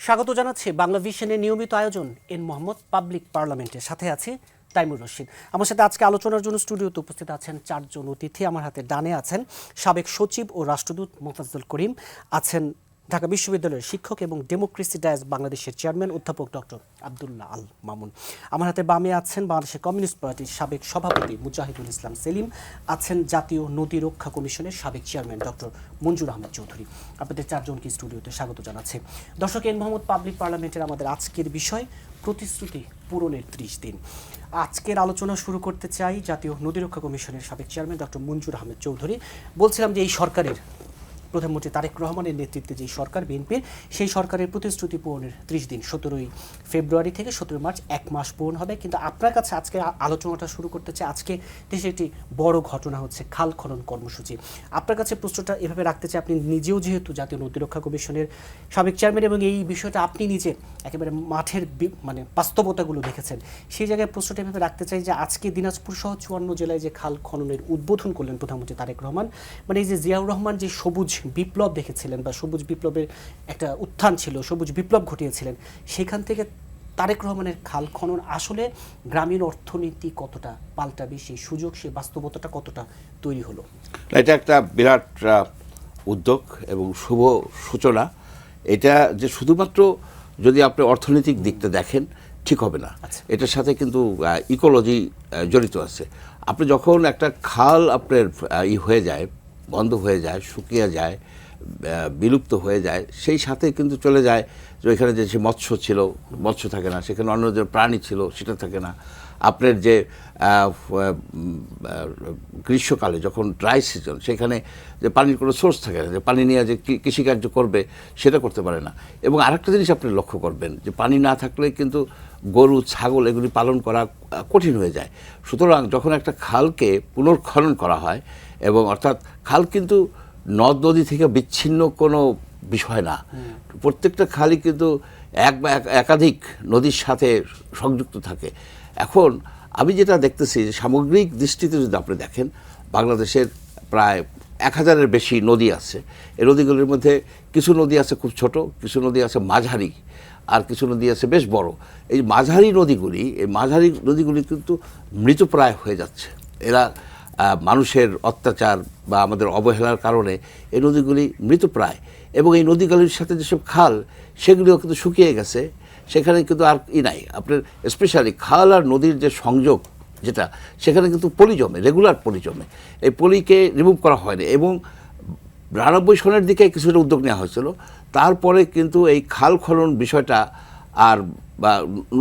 স্বাগত জানাচ্ছি বাংলা ভিশনের নিয়মিত আয়োজন এন মোহাম্মদ পাবলিক পার্লামেন্টের সাথে আছে তাইমুর রশিদ। আমার সাথে আজকে আলোচনার জন্য স্টুডিওতে উপস্থিত আছেন চারজন অতিথি। আমার হাতে ডানে আছেন সাবেক সচিব ও রাষ্ট্রদূত মোফাজ্জল করিম, আছেন ঢাকা বিশ্ববিদ্যালয়ের শিক্ষক এবং ডেমোক্রেসি ডায়াস বাংলাদেশের চেয়ারম্যান অধ্যাপক ডক্টর আব্দুল্লাহ আল মামুন। আমার হাতে বামে আছেন বাংলাদেশের কমিউনিস্ট পার্টির সাবেক সভাপতি মুজাহিদুল ইসলাম সেলিম, আছেন জাতীয় নদী রক্ষা কমিশনের সাবেক চেয়ারম্যান ডক্টর মঞ্জুর আহমেদ চৌধুরী। আপনাদের চারজনকে স্টুডিওতে স্বাগত জানাচ্ছি। দর্শক, এন মোহাম্মদ পাবলিক পার্লামেন্টের আমাদের আজকের বিষয় প্রতিশ্রুতি পূরণের 30 দিন। আজকের আলোচনা শুরু করতে চাই জাতীয় নদী রক্ষা কমিশনের সাবেক চেয়ারম্যান ডক্টর মঞ্জুর আহমেদ চৌধুরী। বলছিলাম যে এই সরকারের প্রধানমন্ত্রী তারেক রহমানের নেতৃত্বে যে সরকার বিএনপির, সেই সরকারের প্রতিশ্রুতি পূরণের 30 দিন 17ই ফেব্রুয়ারি থেকে 17 মার্চ 1 মাস পূরণ হবে। কিন্তু আপনার কাছে আজকে আলোচনাটা শুরু করতে চাই, আজকে দেশে একটি বড় ঘটনা হচ্ছে খাল খনন কর্মসূচি। আপনার কাছে প্রশ্নটা এভাবে রাখতে চাই, আপনি নিজেও যেহেতু জাতীয় নদী রক্ষা কমিশনের সাবেক চেয়ারম্যান এবং এই বিষয়টা আপনি নিজে একেবারে মাঠের মানে বাস্তবতাগুলো দেখেছেন, সেই জায়গায় প্রশ্নটা এভাবে রাখতে চাই যে আজকে দিনাজপুর সহ 54 জেলায় যে খাল খননের উদ্বোধন করলেন প্রধানমন্ত্রী তারেক রহমান, মানে এই যে জিয়াউর রহমান যে সবুজ বিপ্লব দেখেছিলেন বা সবুজ বিপ্লবের একটা উত্থান ছিল, সবুজ বিপ্লব ঘটিয়েছিলেন, সেখান থেকে তারেক রহমানের খাল খনন আসলে গ্রামীণ অর্থনীতি কতটা পাল্টাবে, সেই সুযোগ, সেই বাস্তবতাটা কতটা তৈরি হলো? এটা একটা বিরাট উদ্যোগ এবং শুভ সূচনা। এটা যে শুধুমাত্র যদি আপনি অর্থনৈতিক দিকটা দেখেন ঠিক হবে না, এটার সাথে কিন্তু ইকোলজি জড়িত আছে। আপনি যখন একটা খাল আপনার হয়ে যায়, বন্ধ হয়ে যায়, শুকিয়ে যায়, বিলুপ্ত হয়ে যায়, সেই সাথে কিন্তু চলে যায় যে এখানে যে মৎস্য ছিল, মৎস্য থাকে না, সেখানে অন্য যে প্রাণী ছিল সেটা থাকে না। আপনার যে গ্রীষ্মকালে যখন ড্রাই সিজন, সেখানে যে পানির কোনো সোর্স থাকে না, যে পানি নিয়ে যে কৃষিকার্য করবে সেটা করতে পারে না। এবং আরেকটা জিনিস আপনি লক্ষ্য করবেন যে পানি না থাকলে কিন্তু গরু, ছাগল এগুলি পালন করা কঠিন হয়ে যায়। সুতরাং যখন একটা খালকে পুনর্খনন করা হয়, এবং অর্থাৎ খাল কিন্তু নদ নদী থেকে বিচ্ছিন্ন কোনো বিষয় না, প্রত্যেকটা খালই কিন্তু এক বা একাধিক নদীর সাথে সংযুক্ত থাকে। এখন আমি যেটা দেখতেছি যে সামগ্রিক দৃষ্টিতে যদি আপনি দেখেন, বাংলাদেশের প্রায় 1000-এর বেশি নদী আছে। এই নদীগুলির মধ্যে কিছু নদী আছে খুব ছোট, কিছু নদী আছে মাঝারি, আর কিছু নদী আছে বেশ বড়। এই মাঝারি নদীগুলি কিন্তু মৃতপ্রায় হয়ে যাচ্ছে। এরা মানুষের অত্যাচার বা আমাদের অবহেলার কারণে এই নদীগুলি মৃতপ্রায়, এবং এই নদীগুলির সাথে যেসব খাল সেগুলিও কিন্তু শুকিয়ে গেছে, সেখানে কিন্তু আর নাই আপনার। স্পেশালি খাল আর নদীর যে সংযোগ, যেটা সেখানে কিন্তু পলি জমে, রেগুলার পলি জমে। এই পলিকে রিমুভ করা হয়নি, এবং 92 সনের দিকে কিছুটা উদ্যোগ নেওয়া হয়েছিল। তারপরে কিন্তু এই খাল খনন বিষয়টা আর, বা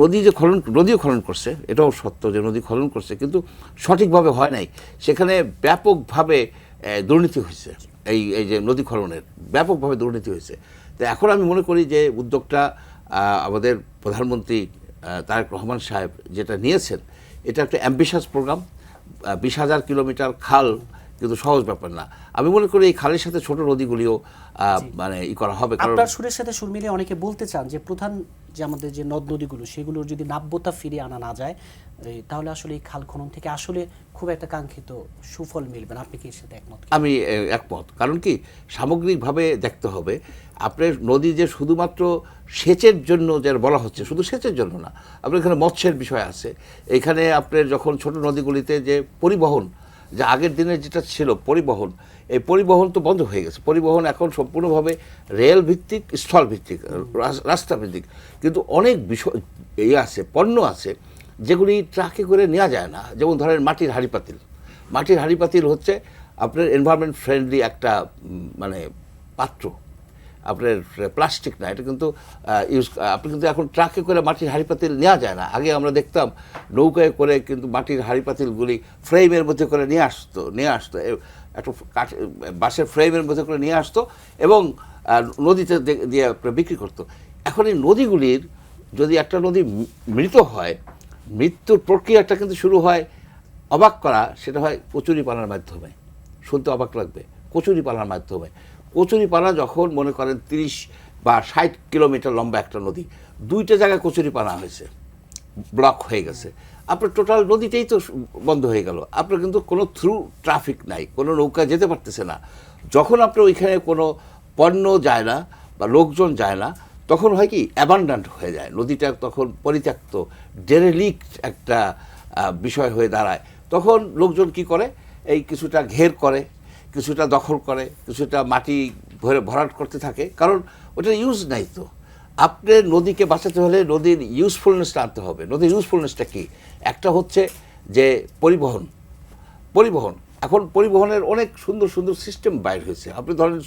নদীও খনন করছে, এটাও সত্য যে নদী খনন করছে, কিন্তু সঠিকভাবে হয় নাই। সেখানে ব্যাপকভাবে দুর্নীতি হয়েছে, এই যে নদী খননের ব্যাপকভাবে দুর্নীতি হয়েছে। তো এখন আমি মনে করি যে উদ্যোগটা আমাদের প্রধানমন্ত্রী তারেক রহমান সাহেব যেটা নিয়েছেন, এটা একটা অ্যাম্বিশাস প্রোগ্রাম। 20,000 কিলোমিটার খাল কিন্তু সহজ ব্যাপার না। আমি মনে করি এই খালের সাথে ছোট নদীগুলিও মানে করা হবে। আপনার সুরের সাথে সুর মিলিয়ে অনেকে বলতে চান যে প্রধান যে আমাদের যে নদ নদীগুলো, সেগুলোর যদি নাব্যতা ফিরিয়ে আনা না যায়, তাহলে আসলে এই খাল খনন থেকে আসলে খুব একটা কাঙ্ক্ষিত সুফল মিলবে না। আপনি কি এর সাথে একমত? আমি একমত। কারণ কি, সামগ্রিকভাবে দেখতে হবে। আপনার নদী যে শুধুমাত্র সেচের জন্য যারা বলা হচ্ছে, শুধু সেচের জন্য না, আপনার এখানে মৎস্যের বিষয় আছে। এখানে আপনার যখন ছোট নদীগুলিতে যে পরিবহন, যে আগের দিনের যেটা ছিল পরিবহন, এই পরিবহন তো বন্ধ হয়ে গেছে। পরিবহন এখন সম্পূর্ণভাবে রেল ভিত্তিক, স্থল ভিত্তিক, রাস্তা ভিত্তিক। কিন্তু অনেক বিষয় আছে, পণ্য আছে যেগুলি ট্রাকে করে নেওয়া যায় না। যেমন ধরেন মাটির হাঁড়ি-পাতিল হচ্ছে আপনার এনভায়রনমেন্ট ফ্রেন্ডলি একটা মানে পাত্র, আপনার প্লাস্টিক না, এটা কিন্তু আপনি কিন্তু এখন ট্রাকে করে মাটির হাঁড়ি-পাতিল নেওয়া যায় না। আগে আমরা দেখতাম নৌকায় করে কিন্তু মাটির হাঁড়ি-পাতিলগুলি ফ্রেমের মধ্যে করে নিয়ে আসতো একটা বাঁশের ফ্রেমের মধ্যে করে নিয়ে আসতো, এবং নদীতে দিয়ে বিক্রি করতো। এখন এই নদীগুলির যদি একটা নদী মৃত হয়, মৃত্যুর প্রক্রিয়াটা কিন্তু শুরু হয় অবাক করা, সেটা হয় কচুরিপানার মাধ্যমে। শুনতে অবাক লাগবে, কচুরিপানার মাধ্যমে। কচুরিপানা যখন মনে করেন 30 বা 60 কিলোমিটার লম্বা একটা নদী, 2টা জায়গায় কচুরিপানা হয়েছে, ব্লক হয়ে গেছে, আপনার টোটাল নদীটাই তো বন্ধ হয়ে গেল। আপনার কিন্তু কোনো থ্রু ট্রাফিক নাই, কোনো নৌকা যেতে পারতেছে না। যখন আপনার ওইখানে কোনো পণ্য যায় না বা লোকজন যায় না, তখন হয় কি অ্যাবান্ডান্ট হয়ে যায়, নদীটা তখন পরিত্যক্ত ডেরেলিক্ট একটা বিষয় হয়ে দাঁড়ায়। তখন লোকজন কি করে, এই কিছুটা ঘের করে, কিছুটা দখল করে, কিছুটা মাটি ভরাট করতে থাকে, কারণ ওটা ইউজ নাই। তো আপনার নদীকে বাঁচাতে হলে নদীর ইউজফুলনেসটা আনতে হবে। নদীর ইউজফুলনেসটা কি? একটা হচ্ছে যে পরিবহন। এখন পরিবহনের অনেক সুন্দর সুন্দর সিস্টেম বাইর হয়েছে। আপনি ধরেন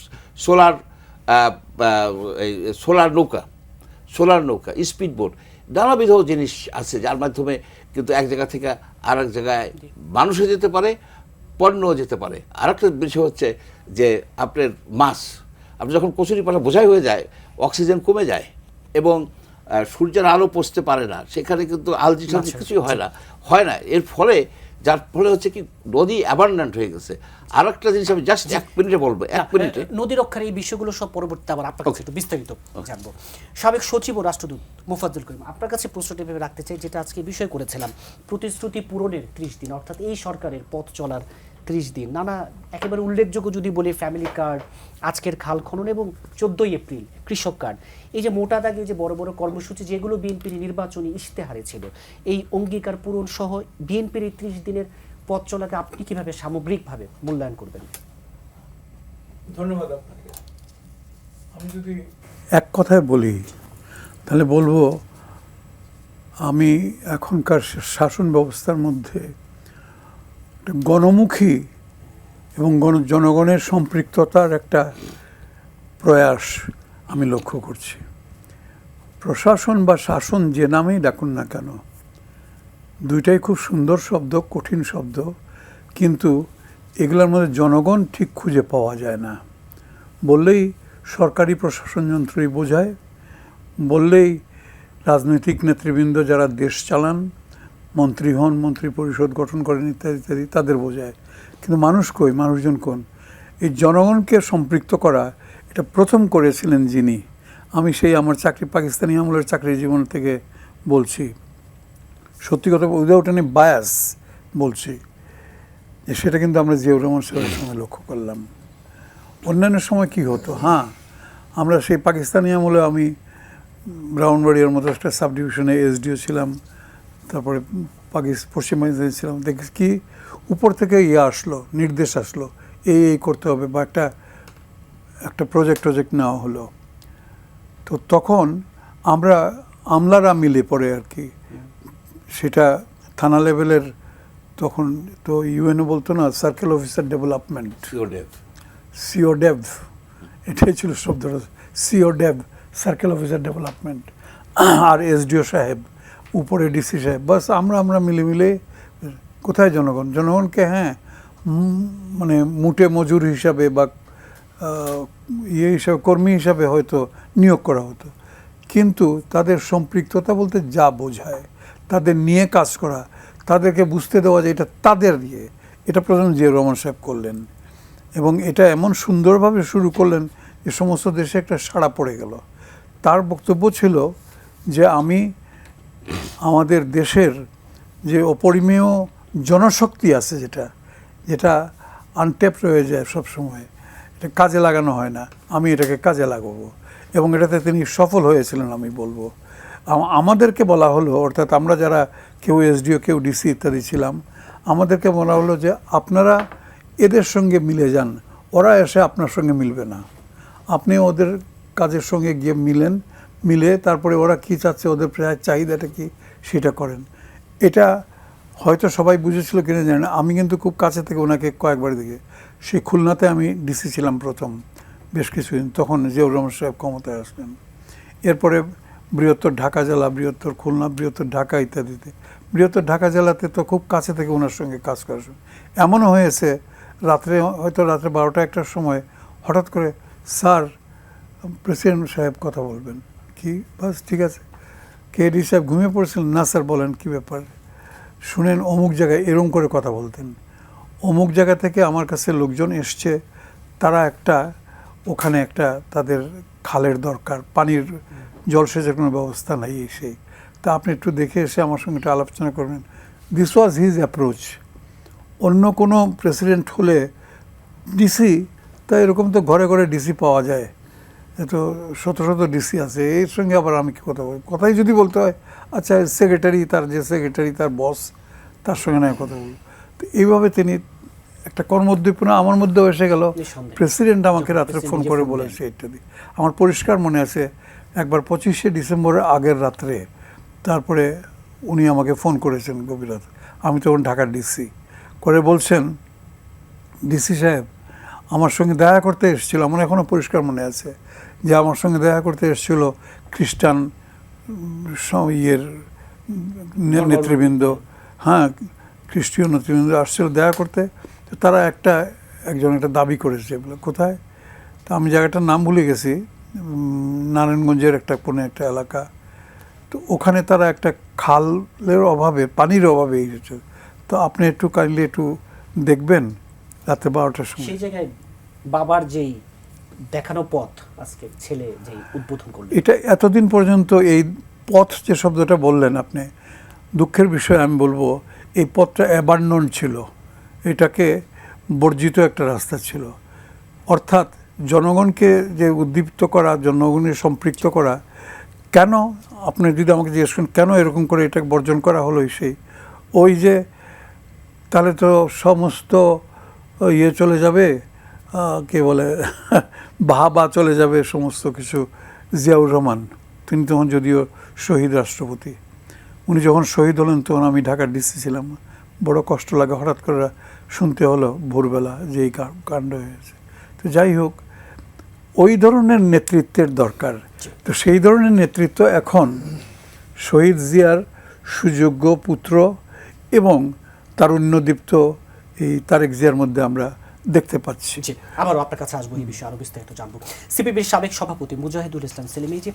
সোলার নৌকা, স্পিড বোট, নানাবিধ জিনিস আছে যার মাধ্যমে কিন্তু এক জায়গা থেকে আর এক জায়গায় মানুষও যেতে পারে, পণ্যও যেতে পারে। আর একটা বিষয় হচ্ছে যে আপনার মাছ, আপনি যখন কচুরিপানা বোঝাই হয়ে যায়, অক্সিজেন কমে যায় এবং সূর্যের আলো পৌঁছতে পারে না, সেখানে কিন্তু আলজি টালজি কিছুই হয় না। এর ফলে যার ফলে হচ্ছে কি নদী অ্যাবান্ডান্ট হয়ে গেছে। আর একটা জিনিস আমি জাস্ট 1 মিনিটে বলবো, 1 মিনিটে। নদী রক্ষার এই বিষয়গুলো সব পরবর্তীতে আবার আপনার কাছে একটু বিস্তারিত জানবো। সাবেক সচিব ও রাষ্ট্রদূত মোফাজ্জল করিম, আপনার কাছে প্রশ্নটি ভেবে রাখতে চাই, যেটা আজকে বিষয় করেছিলাম, প্রতিশ্রুতি পূরণের 30 দিন, অর্থাৎ এই সরকারের পথ চলার 30 দিন। নানা একেবারে উল্লেখযোগ্য যদি বলি, ফ্যামিলি কার্ড, আজকের খাল খনন এবং 14ই এপ্রিল কৃষক কার্ড, এই যে মোটা দাগে যে বড় বড় কর্মসূচি যেগুলো বিএনপির নির্বাচনী ইশতেহারে ছিল, এই অঙ্গীকার পূরণ সহ বিএনপির এই 30 দিনের পথ চলাকে আপনি কিভাবে সামগ্রিকভাবে মূল্যায়ন করবেন? ধন্যবাদ আপনাকে। আমি যদি এক কথায় বলি তাহলে বলবো, আমি এখনকার শাসন ব্যবস্থার মধ্যে একটা গণমুখী এবং জনগণের সম্পৃক্ততার একটা প্রয়াস আমি লক্ষ্য করছি। প্রশাসন বা শাসন যে নামেই ডাকুন না কেন, দুইটাই খুব সুন্দর শব্দ, কঠিন শব্দ, কিন্তু এগুলোর মধ্যে জনগণ ঠিক খুঁজে পাওয়া যায় না। বললেই সরকারি প্রশাসন যন্ত্রই বোঝায়, বললেই রাজনৈতিক নেতৃবৃন্দ যারা দেশ চালান, মন্ত্রী হন, মন্ত্রী পরিষদ গঠন করেন, ইত্যাদি ইত্যাদি, তাদের বোঝায়। কিন্তু মানুষ কই, মানুষজন কোন? এই জনগণকে সম্পৃক্ত করা এটা প্রথম করেছিলেন যিনি, আমি সেই আমার পাকিস্তানি আমলের চাকরি জীবন থেকে বলছি, সত্যি কথা উইদাউট এনি বায়াস বলছি, যে সেটা কিন্তু আমরা জিয়াউর রহমান সাহেবের সঙ্গে লক্ষ্য করলাম। অন্যান্য সময় কি হতো, হ্যাঁ, আমরা সেই পাকিস্তানি আমলে আমি ব্রাউনবাড়িয়ার মতো একটা সাব ডিভিশনে এসডিও ছিলাম, তারপরে পশ্চিম পাকিস্তানে ছিলাম। দেখি কি উপর থেকে আসলো, নির্দেশ আসলো, এই করতে হবে, বা একটা প্রজেক্ট নেওয়া হলো। তো তখন আমরা আমলারা মিলে পড়ে আর কি, সেটা থানা লেভেলের, তখন তো ইউএনও বলতো না, সার্কেল অফিসার ডেভেলপমেন্ট, সিওডেভ, এটাই ছিল শব্দটা, সিওডেভ, সার্কেল অফিসার ডেভেলপমেন্ট, আর এসডিও সাহেব, উপরে ডিসি সাহেব, বাস আমরা মিলে কোথায় জনগণকে, হ্যাঁ, মানে মুটে মজুর হিসাবে বা হিসাবে, কর্মী হিসাবে হয়তো নিয়োগ করা হতো, কিন্তু তাদের সম্পৃক্ততা বলতে যা বোঝায়, তাদের নিয়ে কাজ করা, তাদেরকে বুঝতে দেওয়া যে এটা তাদের নিয়ে, এটা প্রথম জিয়াউর রহমান সাহেব করলেন। এবং এটা এমন সুন্দরভাবে শুরু করলেন যে সমস্ত দেশে একটা সাড়া পড়ে গেল। তার বক্তব্য ছিল যে আমি আমাদের দেশের যে অপরিমেয় জনশক্তি আছে, যেটা আনট্যাপড হয়ে যায় সবসময়, এটা কাজে লাগানো হয় না, আমি এটাকে কাজে লাগাবো। এবং এটাতে তিনি সফল হয়েছিলেন আমি বলবো। আমাদেরকে বলা হলো, অর্থাৎ আমরা যারা কেউ এসডিও, কেউ ডিসি ইত্যাদি ছিলাম, আমাদেরকে বলা হলো যে আপনারা এদের সঙ্গে মিলে যান, ওরা এসে আপনার সঙ্গে মিলবে না, আপনি ওদের কাজের সঙ্গে গিয়ে মিলে তারপরে ওরা কী চাচ্ছে, ওদের চাহিদাটা কি, সেটা করেন। এটা হয়তো সবাই বুঝেছিল কিনা জানি না, আমি কিন্তু খুব কাছে থেকে ওনাকে কয়েকবার দেখি। সেই খুলনাতে আমি ডিসি ছিলাম প্রথম বেশ কিছুদিন, তখন জিয়াউর রহমান সাহেব ক্ষমতায় আসলেন। এরপরে বৃহত্তর ঢাকা জেলা, বৃহত্তর খুলনা, বৃহত্তর ঢাকা ইত্যাদিতে, বৃহত্তর ঢাকা জেলাতে তো খুব কাছে থেকে ওনার সঙ্গে কাজ করার সময় এমনও হয়েছে, রাত্রে 12টা-1টার সময় হঠাৎ করে, স্যার প্রেসিডেন্ট সাহেব কথা বলবেন, কি, বাস ঠিক আছে। কেডি সাহেব ঘুমিয়ে পড়েছিলেন, না স্যার বলেন কী ব্যাপার, শুনেন অমুক জায়গায় এরম করে কথা বলতেন, অমুক জায়গা থেকে আমার কাছে লোকজন এসছে, তারা ওখানে তাদের খালের দরকার, পানির জলসেচের কোনো ব্যবস্থা নাই, সেই তা আপনি একটু দেখে এসে আমার সঙ্গে একটু আলোচনা করবেন। This was his approach. অন্য কোনো প্রেসিডেন্ট হলে ডিসি, তা এরকম তো ঘরে ঘরে ডিসি পাওয়া যায়, তো শত শত ডিসি আছে, এর সঙ্গে আবার আমি কি কথা বলবো? কথাই যদি বলতে হয়, আচ্ছা সেক্রেটারি, তার যে সেক্রেটারি, তার বস, তার সঙ্গে নয় কথা বলবো। তো এইভাবে তিনি একটা কর্মোদ্দীপনা আমার মধ্যেও এসে গেল। নিঃসন্দেহে। প্রেসিডেন্ট আমাকে রাত্রে প্রেসিডেন্ট ফোন নিজে করে ফোন বলেছে ইত্যাদি। আমার পরিষ্কার মনে আছে একবার 25শে ডিসেম্বরের আগের রাত্রে, তারপরে উনি আমাকে ফোন করেছেন গভীর রাতে, আমি তখন ঢাকার ডিসি, করে বলছেন, ডিসি সাহেব আমার সঙ্গে দেখা করতে এসেছিল, আমার এখনও পরিষ্কার মনে আছে যে আমার সঙ্গে দেখা করতে এসেছিল খ্রিস্টান ইয়ের নেতৃবৃন্দ, হ্যাঁ খ্রিস্টীয় নেতৃবৃন্দ আসছিল দেখা করতে। তো তারা একজন একটা দাবি করেছে, বলে কোথায়, তো আমি জায়গাটার নাম ভুলে গেছি, নারায়ণগঞ্জের কোনো একটা এলাকা। তো ওখানে তারা একটা খালের অভাবে, পানির অভাবে এসেছে, তো আপনি একটু কাইন্ডলি একটু দেখবেন রাতে 12টার সময়। সেই জায়গায় বাবার যেই দেখানো পথ আজকে ছেলে যেই উদ্বোধন করলো, এটা এতদিন পর্যন্ত এই পথ যে শব্দটা বললেন আপনি, দুঃখের বিষয় আমি বলবো এই পথটা অ্যাবান্ডন ছিল, এটাকে বর্জিত একটা রাস্তা ছিল। অর্থাৎ জনগণকে যে উদ্দীপ্ত করা, জনগণের সম্পৃক্ত করা, কেন আপনি যদি আমাকে জিজ্ঞেস করেন কেন এরকম করে এটা বর্জন করা হলো, ওই যে তাহলে তো সমস্ত ইয়ে চলে যাবে, কে বলে বাহবা চলে যাবে সমস্ত কিছু। জিয়াউর রহমান তিনি তখন যদিও শহীদ রাষ্ট্রপতি, উনি যখন শহীদ হলেন তখন আমি ঢাকার ডিসি ছিলাম। বড় কষ্ট লাগে হঠাৎ করে শুনতে হলো ভোরবেলা যে এই কাণ্ড হয়েছে। তো যাই হোক, ওই ধরনের নেতৃত্বের দরকার। তো সেই ধরনের নেতৃত্ব এখন শহীদ জিয়ার সুযোগ্য পুত্র এবং তারুণ্যদীপ্ত এই তারেক জিয়ার মধ্যে আমরা দেখতে পাচ্ছি। জি, আবারও আপনার কাছে আসবো, এই বিষয়ে আরো বিস্তারিত জানবো। সিপিবির সাবেক সভাপতি মুজাহিদুল ইসলাম সেলিম, এই যে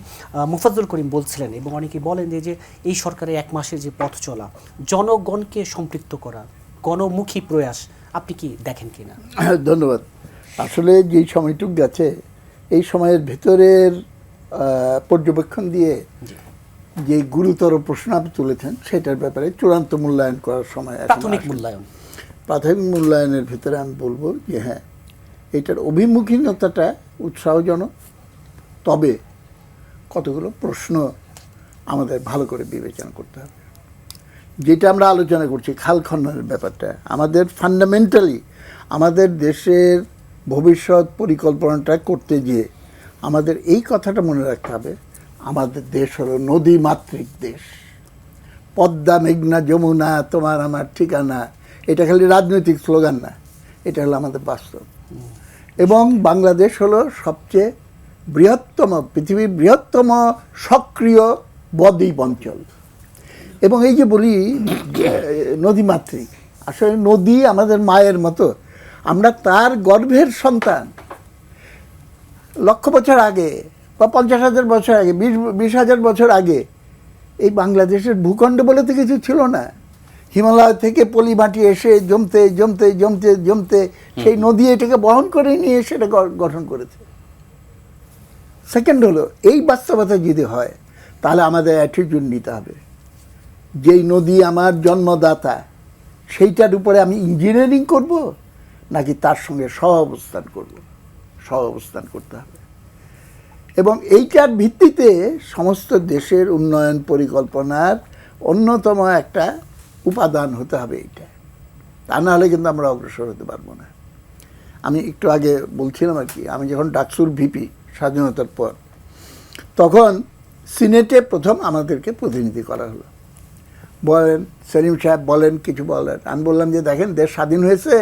মুফাজ্জল করিম বলছিলেন এবং অনেকেই বলেন যে এই সরকারের 1 মাসের যে পথ চলা, জনগণকে সম্পৃক্ত করা, গণমুখী প্রয়াস, আপনি কি দেখেন কিনা? ধন্যবাদ। আসলে যেই সময়টুক গেছে, এই সময়ের ভেতরের পর্যবেক্ষণ দিয়ে যে গুরুতর প্রশ্ন আপনি তুলেছেন সেটার ব্যাপারে চূড়ান্ত মূল্যায়ন করার সময় এখন প্রাথমিক আসেনি। মূল্যায়ন, প্রাথমিক মূল্যায়নের ভিতরে আমি বলবো যে হ্যাঁ, এটার অভিমুখীনতাটা উৎসাহজনক, তবে কতগুলো প্রশ্ন আমাদের ভালো করে বিবেচনা করতে হবে। যেটা আমরা আলোচনা করছি খাল খননের ব্যাপারটা, আমাদের ফান্ডামেন্টালি আমাদের দেশের ভবিষ্যৎ পরিকল্পনাটা করতে গিয়ে আমাদের এই কথাটা মনে রাখতে হবে, আমাদের দেশ হলো নদীমাতৃক দেশ। পদ্মা, মেঘনা, যমুনা তোমার আমার ঠিকানা, এটা খালি রাজনৈতিক স্লোগান না, এটা হলো আমাদের বাস্তব। এবং বাংলাদেশ হলো সবচেয়ে বৃহত্তম, পৃথিবীর বৃহত্তম সক্রিয় বদ্বীপ অঞ্চল। এবং এই যে বলি নদীমাতৃক, আসলে নদী আমাদের মায়ের মতো, আমরা তার গর্ভের সন্তান। লক্ষ বছর আগে বা 50,000 বছর আগে, 20,000 বছর আগে এই বাংলাদেশের ভূখণ্ড বলে তো কিছু ছিল না। হিমালয় থেকে পলি মাটি এসে জমতে জমতে জমতে জমতে সেই নদী এটাকে বহন করে নিয়ে সেটা গঠন করেছে। সেকেন্ড হলো, এই বাস্তবতা যদি হয় তাহলে আমাদের অ্যাটিটিউড নিতে হবে, যেই নদী আমার জন্মদাতা সেইটার উপরে আমি ইঞ্জিনিয়ারিং করব নাকি তার সঙ্গে সহাবস্থান করব। সহাবস্থান করতে হবে এবং এইটার ভিত্তিতে সমস্ত দেশের উন্নয়ন পরিকল্পনার অন্যতম একটা উপাদান হতে হবে এইটা। তা না হলে কিন্তু আমরা অগ্রসর হতে পারবো না। আমি একটু আগে বলছিলাম আর কি, আমি যখন ডাকসুর ভিপি স্বাধীনতার পর, তখন সিনেটে প্রথম আমাদেরকে প্রতিনিধি করা হলো। বলেন সেলিম সাহেব বলেন, কিছু বলেন। আমি বললাম যে দেখেন, দেশ স্বাধীন হয়েছে,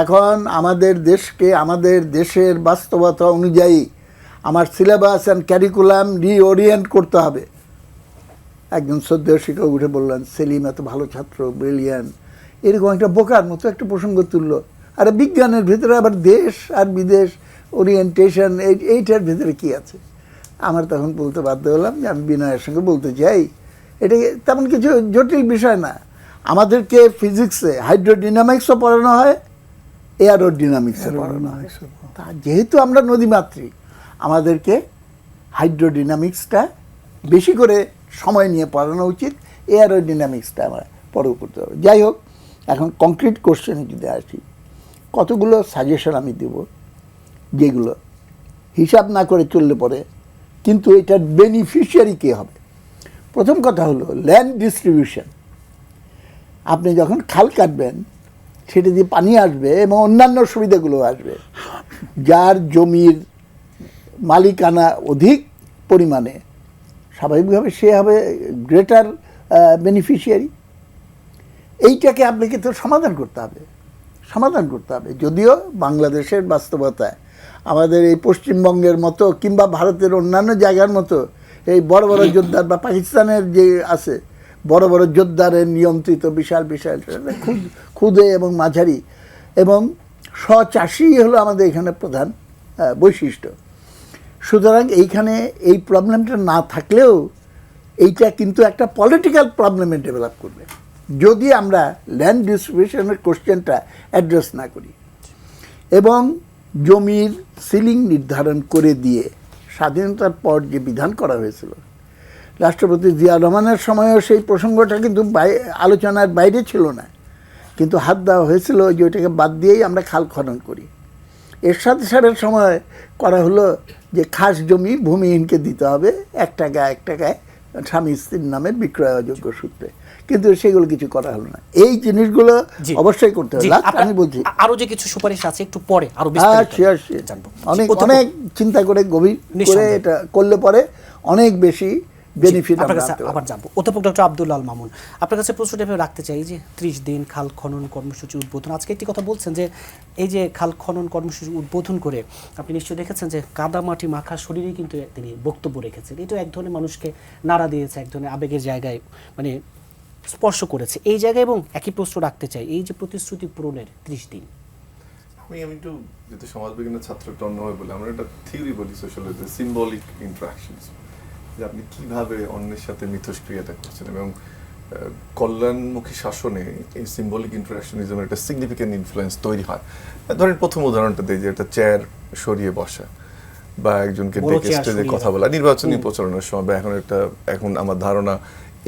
এখন আমাদের দেশকে আমাদের দেশের বাস্তবতা অনুযায়ী আমার সিলেবাস অ্যান্ড ক্যারিকুলাম রিওরিয়েন্ট করতে হবে। একজন শ্রদ্ধেয় শিক্ষক উঠে বললেন, সেলিম এত ভালো ছাত্র, ব্রিলিয়ান্ট, এরকম একটা বোকার মতো একটা প্রসঙ্গ তুললো। আর বিজ্ঞানের ভিতরে আবার দেশ আর বিদেশ ওরিয়েন্টেশন, এইটার ভিতরে কি আছে? আমার তখন বলতে বাধ্য হলাম যে আমি বিনয়ের সঙ্গে বলতে চাই, এটা তেমন কিছু জটিল বিষয় না। আমাদেরকে ফিজিক্সে হাইড্রোডিনামিক্সও পড়ানো হয়, এয়ারোডিনামিক্সও পড়ানো হয়। তা যেহেতু আমরা নদীমাতৃক, আমাদেরকে হাইড্রোডিনামিক্সটা বেশি করে সময় নিয়ে পড়ানো উচিত, এয়ারোডিনামিক্সটা আমরা পরেও করতে হবে। যাই হোক, এখন কংক্রিট কোশ্চেনে যদি আসি, কতগুলো সাজেশন আমি দেব যেগুলো হিসাব না করে চললে পরে কিন্তু এটার বেনিফিশিয়ারি কে হবে? প্রথম কথা হলো ল্যান্ড ডিস্ট্রিবিউশন। আপনি যখন খাল কাটবেন সেটা দিয়ে পানি আসবে এবং অন্যান্য সুবিধাগুলো আসবে। যার জমির মালিকানা অধিক পরিমাণে স্বাভাবিকভাবে সে হবে গ্রেটার বেনিফিশিয়ারি। এইটাকে আপনাকে তো সমাধান করতে হবে। যদিও বাংলাদেশের বাস্তবতায় আমাদের এই পশ্চিমবঙ্গের মতো কিংবা ভারতের অন্যান্য জায়গার মতো এই বড় বড় যোদ্ধার বা পাকিস্তানের যে আছে বড় বড় যোদ্ধারের নিয়ন্ত্রিত বিশাল বিশাল ক্ষুদে এবং মাঝারি এবং স্বচাষী হলো আমাদের এখানে প্রধান বৈশিষ্ট্য। সুতরাং এইখানে এই প্রবলেমটা না থাকলেও এইটা কিন্তু একটা পলিটিক্যাল প্রবলেমে ডেভেলপ করবে যদি আমরা ল্যান্ড ডিস্ট্রিবিউশনের কোশ্চেনটা অ্যাড্রেস না করি এবং জমির সিলিং নির্ধারণ করে দিয়ে স্বাধীনতার পর যে বিধান করা হয়েছিল রাষ্ট্রপতি জিয়া রহমানের সময়ও সেই প্রসঙ্গটা কিন্তু আলোচনার বাইরে ছিল না, কিন্তু হাত দেওয়া হয়েছিল যে ওইটাকে বাদ দিয়েই আমরা খাল খনন করি। এরশাদ সাহেবের সময় করা হলো যে খাস জমি ভূমিহীনকে দিতে হবে 1 টাকায় স্বামী স্ত্রীর নামে বিক্রয়যোগ্য সূত্রে, কিন্তু সেগুলো কিছু করা হলো না। এই জিনিসগুলো অবশ্যই করতে হবে। আমি বলছি আরো যে কিছু সুপারিশ আছে একটু পরে আরো জানবো। অনেক চিন্তা করে গভীর করে এটা করলে পরে অনেক বেশি বেনিফিট আবার যাবো। অধ্যাপক ডক্টর আব্দুল আল মামুন, আপনার কাছে প্রশ্নটা রাখতে চাই যে 30 দিন খাল খনন কর্মসূচি উদ্বোধন, আজকে একটি কথা বলছেন যে এই যে খাল খনন কর্মসূচি উদ্বোধন করে আপনি নিশ্চয়ই দেখেছেন যে কাদামাটি মাখা শরীরে কিন্তু তিনি বক্তব্য রেখেছেন। এই তো এক ধরনের মানুষকে নাড়া দিয়েছে, এক ধরনের আবেগের জায়গায় মানে স্পর্শ করেছে এই জায়গায়। এবং একই প্রশ্ন রাখতে চাই, এই যে প্রতিশ্রুতি পূরণের 30 দিন, আমি একটু যেহেতু সমাজবিজ্ঞানের ছাত্র একটু অন্যভাবে বলি, আমরা একটা থিওরি বলি সোশ্যালজিতে, সিম্বলিক ইন্টারাকশনস, যে আপনি কিভাবে অন্যের সাথে মিথস্ক্রিয়াটা করছেন এবং কল্যাণমুখী শাসনে এই সিম্বলিক ইন্টারাকশনিজমের একটা সিগনিফিক্যান্ট ইনফ্লুয়েন্স তৈরি হয়। ধরেন প্রথম উদাহরণটা দিই যে একটা চেয়ার সরিয়ে বসা বা একজনকে ডেকে স্টেজে কথা বলা নির্বাচনী প্রচারণার সময়, বা এখন আমার ধারণা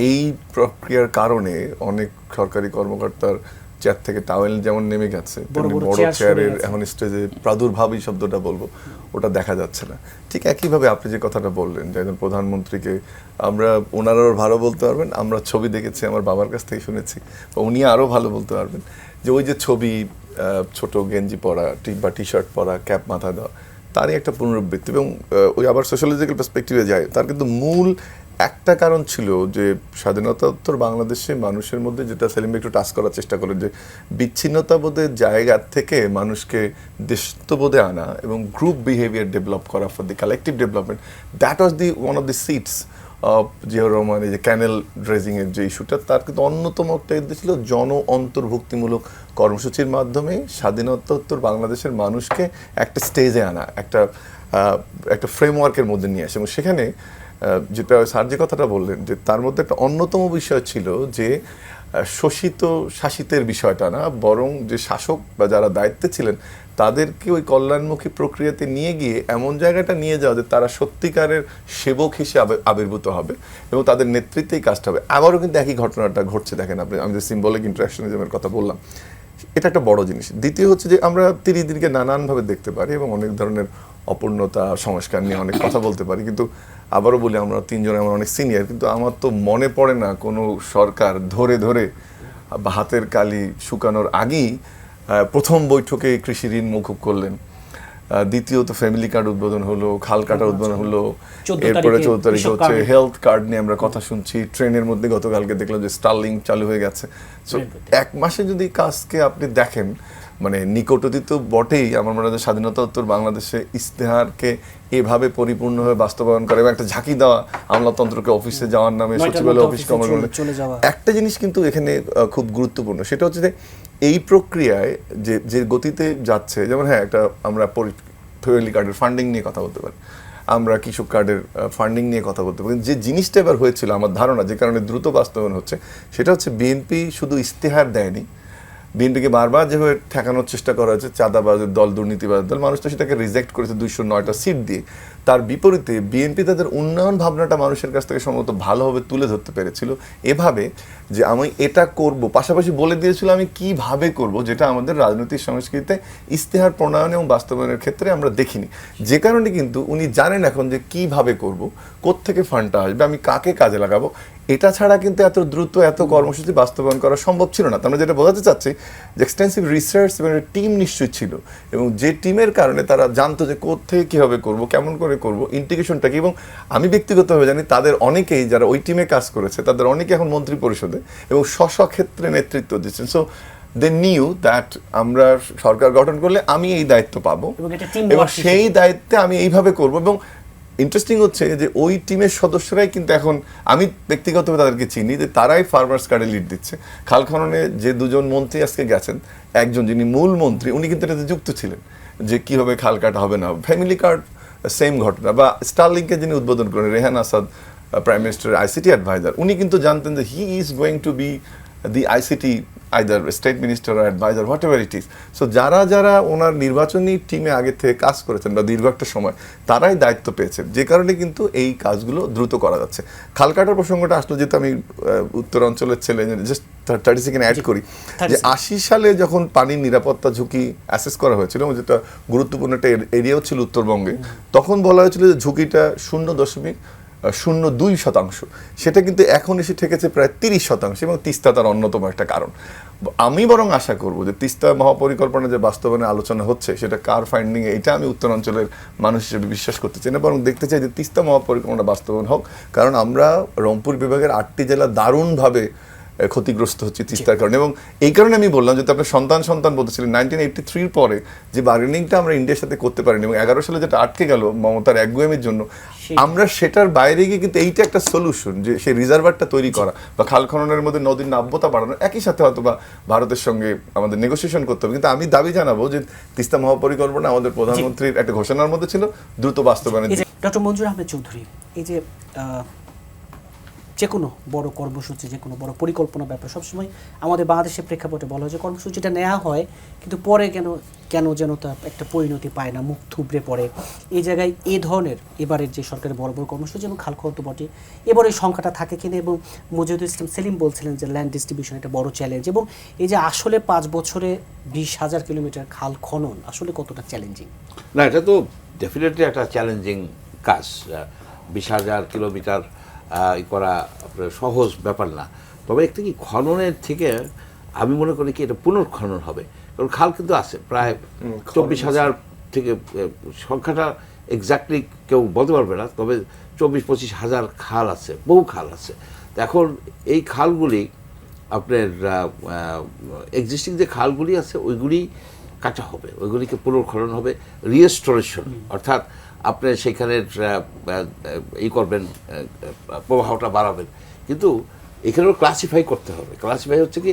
এই প্রক্রিয়ার কারণে অনেক সরকারি কর্মকর্তার চেয়ার থেকে টাওয়েল যেমন নেমে গেছে, বড় চেয়ারের এখন স্টেজে প্রাদুর্ভাবী শব্দটা বলবো ওটা দেখা যাচ্ছে না। ঠিক একইভাবে আপনি যে কথাটা বললেন যে একজন প্রধানমন্ত্রীকে আমরা, ওনারা ভালো বলতে পারবেন, আমরা ছবি দেখেছি, আমার বাবার কাছ থেকে শুনেছি, উনি আরও ভালো বলতে পারবেন, যে ওই যে ছবি ছোট গেঞ্জি পরা বা টি শার্ট পরা, ক্যাপ মাথায় দেওয়া, তারই একটা পুনরাবৃত্তি। এবং ওই আবার সোশ্যালজিক্যাল পার্সপেক্টিভে যায়, তার কিন্তু মূল একটা কারণ ছিল যে স্বাধীনতাোত্তর বাংলাদেশে মানুষের মধ্যে, যেটা সেলিম একটু টাচ করার চেষ্টা করেন, যে বিচ্ছিন্নতাবোধের জায়গা থেকে মানুষকে দেশত্ববোধে আনা এবং গ্রুপ বিহেভিয়ার ডেভেলপ করা for the collective development. That was the one of the seats of Ziaur Rahman. এই যে ক্যানেল ড্রেজিংয়ের যে ইস্যুটা, তার কিন্তু অন্যতম একটা ইস্যু ছিল জন অন্তর্ভুক্তিমূলক কর্মসূচির মাধ্যমে স্বাধীনতাোত্তর বাংলাদেশের মানুষকে একটা স্টেজে আনা, একটা ফ্রেমওয়ার্কের মধ্যে নিয়ে আসে। এবং সেখানে যেটা স্যার যে কথাটা বললেন, যে তার মধ্যে একটা অন্যতম বিষয় ছিল যে শোষিত শাসিতের বিষয়টা না, বরং যে শাসক বা যারা দায়িত্বে ছিলেন তাদেরকে ওই কল্যাণমুখী প্রক্রিয়াতে নিয়ে গিয়ে এমন জায়গাটা নিয়ে যাওয়া যে তারা সত্যিকারের সেবক হিসেবে আবির্ভূত হবে এবং তাদের নেতৃত্বেই কাজটা হবে। আবারও কিন্তু একই ঘটনাটা ঘটছে, দেখেন আপনি, আমি যে সিম্বলিক ইন্টারাকশনিজমের কথা বললাম, এটা একটা বড় জিনিস। দ্বিতীয় হচ্ছে যে আমরা 30 দিনকে নানানভাবে দেখতে পারি এবং অনেক ধরনের অপূর্ণতা সংস্কার নিয়ে অনেক কথা বলতে পারি, কিন্তু আবারও বলি আমরা 3 জন আমার অনেক সিনিয়র, কিন্তু আমার তো মনে পড়ে না কোনো সরকার ধরে ধরে হাতের কালি শুকানোর আগেই প্রথম বৈঠকে কৃষি ঋণ মৌকুব করলেন, দ্বিতীয়ত ফ্যামিলি কার্ড উদ্বোধন হলো, খাল কাটা উদ্বোধন হলো, এরপরে 14 তারিখে হচ্ছে হেলথ কার্ড নিয়ে আমরা কথা শুনছি, ট্রেনের মধ্যে গতকালকে দেখলাম যে স্টারলিংক চালু হয়ে গেছে। সো 1 মাসে যদি কাজকে আপনি দেখেন, মানে নিকটতীত বটেই, আমার মনে হয় স্বাধীনতাোত্তর বাংলাদেশে ইস্তেহারকে এভাবে পরিপূর্ণভাবে বাস্তবায়ন করে এবং একটা ঝাঁকি দেওয়া আমলাতন্ত্রকে অফিসে যাওয়ার নামে, সচিবালয় অফিস কমার একটা জিনিস কিন্তু এখানে খুব গুরুত্বপূর্ণ, সেটা হচ্ছে যে এই প্রক্রিয়ায় যে গতিতে যাচ্ছে, যেমন হ্যাঁ একটা আমরা ফ্যামিলি কার্ডের ফান্ডিং নিয়ে কথা বলতে পারি, আমরা কৃষক কার্ডের ফান্ডিং নিয়ে কথা বলতে পারি, যে জিনিসটা এবার হয়েছিল আমার ধারণা যে কারণে দ্রুত বাস্তবায়ন হচ্ছে, সেটা হচ্ছে বিএনপি শুধু ইস্তেহার দেয়নি, বিএনপিকে বারবার যেভাবে ঠেকানোর চেষ্টা করা হয়েছে চাঁদাবাজের দল, দুর্নীতিবাজের দল, মানুষ তো সেটাকে রিজেক্ট করেছে 209টা সিট দিয়ে। তার বিপরীতে বিএনপি তাদের উন্নয়ন ভাবনাটা মানুষের কাছ থেকে সম্ভবত ভালোভাবে তুলে ধরতে পেরেছিল এভাবে যে আমি এটা করব, পাশাপাশি বলে দিয়েছিল আমি কিভাবে করব, যেটা আমাদের রাজনৈতিক সংস্কৃতিতে ইশতেহার প্রণয়ন এবং বাস্তবায়নের ক্ষেত্রে আমরা দেখিনি। যে কারণে কিন্তু উনি জানেন এখন যে কিভাবে করব, কোত্থেকে ফান্ডটা আসবে, আমি কাকে কাজে লাগাবো। এটা ছাড়া কিন্তু এত দ্রুত এত কর্মসূচি বাস্তবায়ন করা সম্ভব ছিল না। আমরা যেটা বোঝাতে চাচ্ছি যে এক্সটেন্সিভ রিসার্চ এবং টিম নিশ্চয়ই ছিল, এবং যে টিমের কারণে তারা জানতো যে কোত্থেকে কীভাবে করব, কেমন করে করব, ইন্টিগ্রেশনটা কি। এবং আমি ব্যক্তিগতভাবে জানি তাদের অনেকেই যারা ওই টিমে কাজ করেছে তাদের অনেকে এখন মন্ত্রী পরিষদে এবং ক্ষেত্রে নেতৃত্ব দিচ্ছেন। সো দে নিউ দ্যাট আমরা সরকার গঠন করলে আমি এই দায়িত্ব পাবো এবং সেই দায়িত্বে আমি এইভাবে করব। এবং ইন্টারেস্টিং হচ্ছে যে ওই টিমের সদস্যরাই কিন্তু এখন, আমি ব্যক্তিগতভাবে তাদেরকে চিনি, যে তারাই ফার্মার্স কার্ডে লিড দিচ্ছে। খাল খননে যে দুজন মন্ত্রী আজকে গেছেন, একজন যিনি মূল মন্ত্রী উনি কিন্তু এটাতে যুক্ত ছিলেন যে কীভাবে খাল কাটা হবে না। ফ্যামিলি কার্ড সেম ঘটনা। বা স্টারলিংকে যিনি উদ্বোধন করেন, রেহান আসাদ, প্রাইম মিনিস্টারের আইসিটি অ্যাডভাইজার, উনি কিন্তু জানতেন যে he is going to be the ICT either state minister or adviser, whatever it is. So যারা যারা ওনার নির্বাচনী টিমে আগে থেকে কাজ করেছেন বা দীর্ঘ একটা সময়, তারাই দায়িত্ব পেয়েছেন, যে কারণে কিন্তু এই কাজগুলো দ্রুত করা যাচ্ছে। খাল কাটার প্রসঙ্গটা আসলো, যেহেতু আমি উত্তর অঞ্চলের ছেলে, জাস্ট 30 সেকেন্ড অ্যাড করি যে 80 সালে যখন পানির নিরাপত্তা ঝুঁকি অ্যাসেস করা হয়েছিল, এবং যেটা গুরুত্বপূর্ণ একটা এরিয়াও ছিল উত্তরবঙ্গে, তখন বলা হয়েছিল যে ঝুঁকিটা 0.02%। সেটা কিন্তু এখন এসে ঠেকেছে প্রায় 30%, এবং তিস্তা তার অন্যতম একটা কারণ। আমি বরং আশা করব যে তিস্তা মহাপরিকল্পনা যে বাস্তবায়নে আলোচনা হচ্ছে সেটা কার ফাইন্ডিং, এটা আমি উত্তরাঞ্চলের মানুষ হিসেবে বিশ্বাস করতে চাই না, বরং দেখতে চাই যে তিস্তা মহাপরিকল্পনা বাস্তবায়ন হোক। কারণ আমরা রংপুর বিভাগের 8টি জেলা দারুণভাবে ক্ষতিগ্রস্ত হচ্ছে তিস্তার কারণে। এবং এই কারণে আমি বললাম, যেহেতু আপনার সন্তান বলতেছিলেন, 1983 পরে যে বার্গেনিংটা আমরা ইন্ডিয়ার সাথে করতে পারিনি, এবং 11 সালে যেটা আটকে গেল মমতার একগুয়েমির জন্য, আমরা সেটার বাইরে গিয়ে কিন্তু এইটা একটা সলিউশন, যে সেই রিজার্ভারটা তৈরি করা বা খাল খননের মধ্যে নদীর নাব্যতা বাড়ানো, একই সাথে হয়তো বা ভারতের সঙ্গে আমাদের নেগোসিয়েশন করতে হবে। কিন্তু আমি দাবি জানাবো যে তিস্তা মহাপরিকল্পনা আমাদের প্রধানমন্ত্রীর একটা ঘোষণার মধ্যে ছিল, দ্রুত বাস্তবায়নের। ডক্টর মঞ্জুর আহমেদ চৌধুরী, এই যে যে কোনো বড় কর্মসূচি, যে কোনো বড় পরিকল্পনা ব্যাপার সবসময় আমাদের বাংলাদেশের প্রেক্ষাপটে বলা হয় যে কর্মসূচিটা নেওয়া হয়, কিন্তু পরে কেন যেন তা একটা পরিণতি পায় না, মুখ থুবড়ে পড়ে। এই জায়গায় এই ধরনের এবারের যে সরকারের বড় বড় কর্মসূচি এবং খাল খনন তো বটে, এবার এই সংখ্যাটা থাকে কিনা। এবং মজিদুল ইসলাম সেলিম বলছিলেন যে ল্যান্ড ডিস্ট্রিবিউশন একটা বড় চ্যালেঞ্জ, এবং এই যে আসলে 5 বছরে 20,000 কিলোমিটার খাল খনন আসলে কতটা চ্যালেঞ্জিং? না, এটা তো ডেফিনেটলি একটা চ্যালেঞ্জিং কাজ। 20,000 কিলোমিটার করা সহজ ব্যাপার না। তবে একটা কি, খননের থেকে আমি মনে করি কি এটা পুনর্খনন হবে। কারণ খাল কিন্তু আছে প্রায় 24,000 থেকে, সংখ্যাটা এক্স্যাক্টলি কেউ বলতে পারবে না, তবে 24-25 হাজার খাল আছে, বহু খাল আছে। এখন এই খালগুলি আপনার এক্সিস্টিং যে খালগুলি আছে ওইগুলি কাটা হবে, ওইগুলিকে পুনর্খনন হবে, রিস্টোরেশন, অর্থাৎ আপনি সেখানের করবেন, প্রবাহটা বাড়াবেন। কিন্তু এখানেও ক্লাসিফাই করতে হবে। ক্লাসিফাই হচ্ছে কি,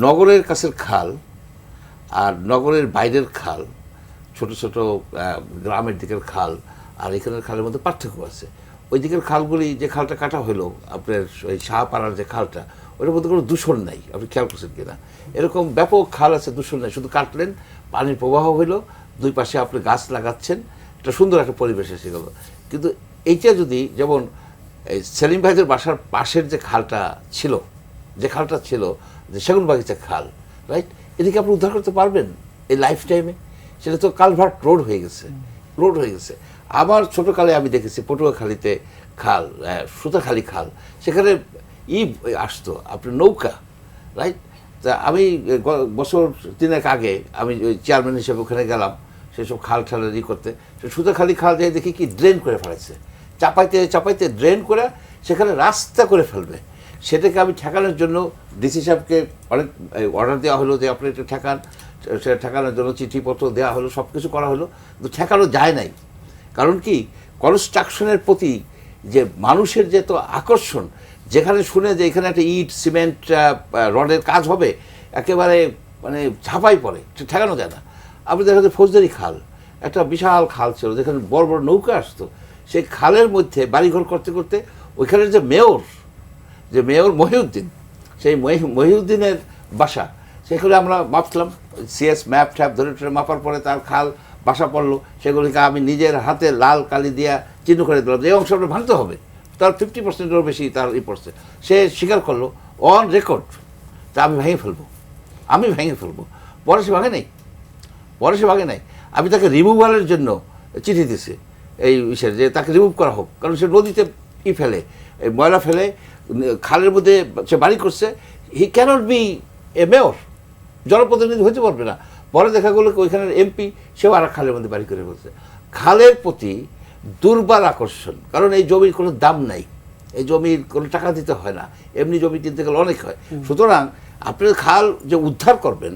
নগরের কাছের খাল আর নগরের বাইরের খাল, ছোট ছোট গ্রামের দিকের খাল আর এখানের খালের মধ্যে পার্থক্য আছে। ওই দিকের খালগুলি, যে খালটা কাটা হলো আপনার ওই শাহপাড়ার যে খালটা, ওটার মধ্যে কোনো দূষণ নাই, আপনি খেয়াল করছেন কিনা। এরকম ব্যাপক খাল আছে, দূষণ নাই, শুধু কাটলেন, পানির প্রবাহ হইলো, দুই পাশে আপনি গাছ লাগাচ্ছেন, একটা সুন্দর একটা পরিবেশ এসে গেল। কিন্তু এইটা যদি, যেমন এই সেলিম ভাইদের বাসার পাশের যে খালটা ছিল, যে সেগুন বাগিচা খাল, রাইট, এদিকে আপনি উদ্ধার করতে পারবেন এই লাইফ টাইমে? সেটা তো কালভার্ট রোড হয়ে গেছে। আবার ছোটোকালে আমি দেখেছি পটুয়াখালীতে খাল, সুতাখালী খাল, সেখানে আসতো আপনার নৌকা, রাইট। তা আমি বছর 3 আগে আমি ওই চেয়ারম্যান হিসেবে ওখানে গেলাম সেসব খাল ঠালের করতে। সুতাখালী খাল দিয়ে দেখি কি ড্রেন করে ফেলেছে, চাপাইতে ড্রেন করে সেখানে রাস্তা করে ফেলবে। সেটাকে আমি ঠেকানোর জন্য ডিসি সাহেবকে অনেক অর্ডার দেওয়া হলো যে আপনি এটা ঠেকান, সেটা ঠেকানোর জন্য চিঠিপত্র দেওয়া হলো, সব কিছু করা হলো, কিন্তু ঠেকানো যায় নাই। কারণ কি, কনস্ট্রাকশনের প্রতি যে মানুষের যে তো আকর্ষণ, যেখানে শুনে যে এখানে একটা ইট সিমেন্ট রডের কাজ হবে, একেবারে মানে ঝাঁপাই পড়ে, ঠেকানো যায় না। আপনি দেখা যায় ফৌজদারি খাল, একটা বিশাল খাল ছিল যেখানে বড় বড় নৌকা আসতো, সেই খালের মধ্যে বাড়িঘর করতে করতে ওইখানের যে মেয়র মহিউদ্দিন, সেই মহিউদ্দিনের বাসা সেগুলো আমরা মাপলাম, সিএস ম্যাপ ট্যাপ ধরে ধরে মাপার পরে তার খাল বাসা পড়লো, সেগুলিকে আমি নিজের হাতে লাল কালি দিয়া চিহ্ন করে দিলাম যে এই অংশটা ভাঙতে হবে, তার 50%-এরও বেশি তার পড়ছে। সে স্বীকার করলো অন রেকর্ড, তা আমি ভেঙে ফেলবো। পরে সে ভাঙে নাই, আমি তাকে রিমুভালের জন্য চিঠি দিছি এই বিষয়ে, যে তাকে রিমুভ করা হোক, কারণ সে নদীতে ফেলে, এই ময়লা ফেলে, খালের মধ্যে সে বাড়ি করছে। হি ক্যানট বি এ মেয়র, জনপ্রতিনিধি হতে পারবে না। পরে দেখা গেলো ওইখানের এমপি, সেও আর খালের মধ্যে বাড়ি করে বলছে। খালের প্রতি দুর্বল আকর্ষণ, কারণ এই জমির কোনো দাম নাই, এই জমির কোনো টাকা দিতে হয় না, এমনি জমি কিনতে গেলে অনেক হয়। সুতরাং আপনি খাল যে উদ্ধার করবেন,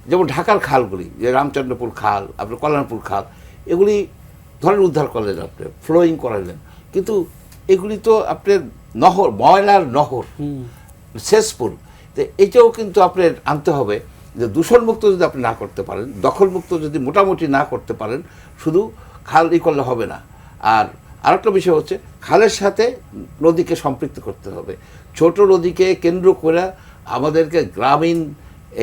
যেমন ঢাকার খালগুলি, যে রামচন্দ্রপুর খাল, আপনার কল্যাণপুর খাল, এগুলি ধরেন উদ্ধার করলেন, আপনি ফ্লোয়িং করালেন, কিন্তু এগুলি তো আপনার নহর, ময়লার নহর, সেসপুল। তো এইটাও কিন্তু আপনার আনতে হবে যে দূষণমুক্ত যদি আপনি না করতে পারেন, দখলমুক্ত যদি মোটামুটি না করতে পারেন, শুধু খাল করলে হবে না। আর আরেকটা বিষয় হচ্ছে খালের সাথে নদীকে সম্পৃক্ত করতে হবে। ছোট নদীকে কেন্দ্র করে আমাদেরকে গ্রামীণ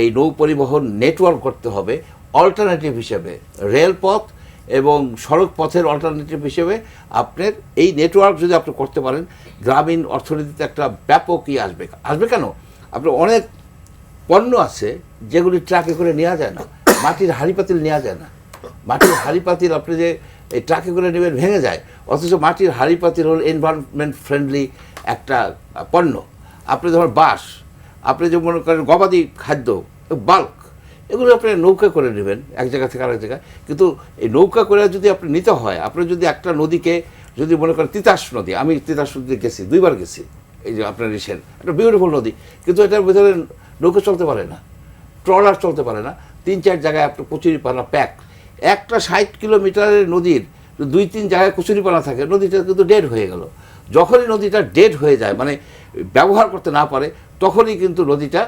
এই নৌ পরিবহন নেটওয়ার্ক করতে হবে অল্টারনেটিভ হিসেবে, রেলপথ এবং সড়ক পথের অল্টারনেটিভ হিসেবে আপনার এই নেটওয়ার্ক যদি আপনি করতে পারেন, গ্রামীণ অর্থনীতিতে একটা ব্যাপক আসবে কেন? আপনার অনেক পণ্য আছে যেগুলি ট্রাকে করে নেওয়া যায় না, মাটির হাঁড়ি-পাতিল নেওয়া যায় না। মাটির হাঁড়ি-পাতিল আপনি যে এই ট্রাকে করে নেবেন ভেঙে যায়, অথচ মাটির হাঁড়ি-পাতিল হল এনভায়রনমেন্ট ফ্রেন্ডলি একটা পণ্য। আপনি ধরুন বাঁশ, আপনি যে মনে করেন গবাদি খাদ্য, বাল্ক, এগুলো আপনি নৌকা করে নেবেন এক জায়গা থেকে আরেক জায়গায়। কিন্তু এই নৌকা করে যদি আপনি নিতে হয়, আপনি যদি একটা নদীকে যদি মনে করেন তিতাস নদী, আমি তিতাস নদীতে গেছি, 2 বার গেছি, এই যে আপনার রিসেন্ট একটা বিউটিফুল নদী, কিন্তু এটার ভিতরে নৌকা চলতে পারে না, ট্রলার চলতে পারে না, 3-4 জায়গায় আপনার কচুরিপানা প্যাক। একটা 60 কিলোমিটারের নদীর 2-3 জায়গায় কচুরিপানা থাকে, নদীটা কিন্তু ডেড হয়ে গেল। যখনই নদীটা ডেড হয়ে যায়, মানে ব্যবহার করতে না পারে, তখনই কিন্তু নদীটা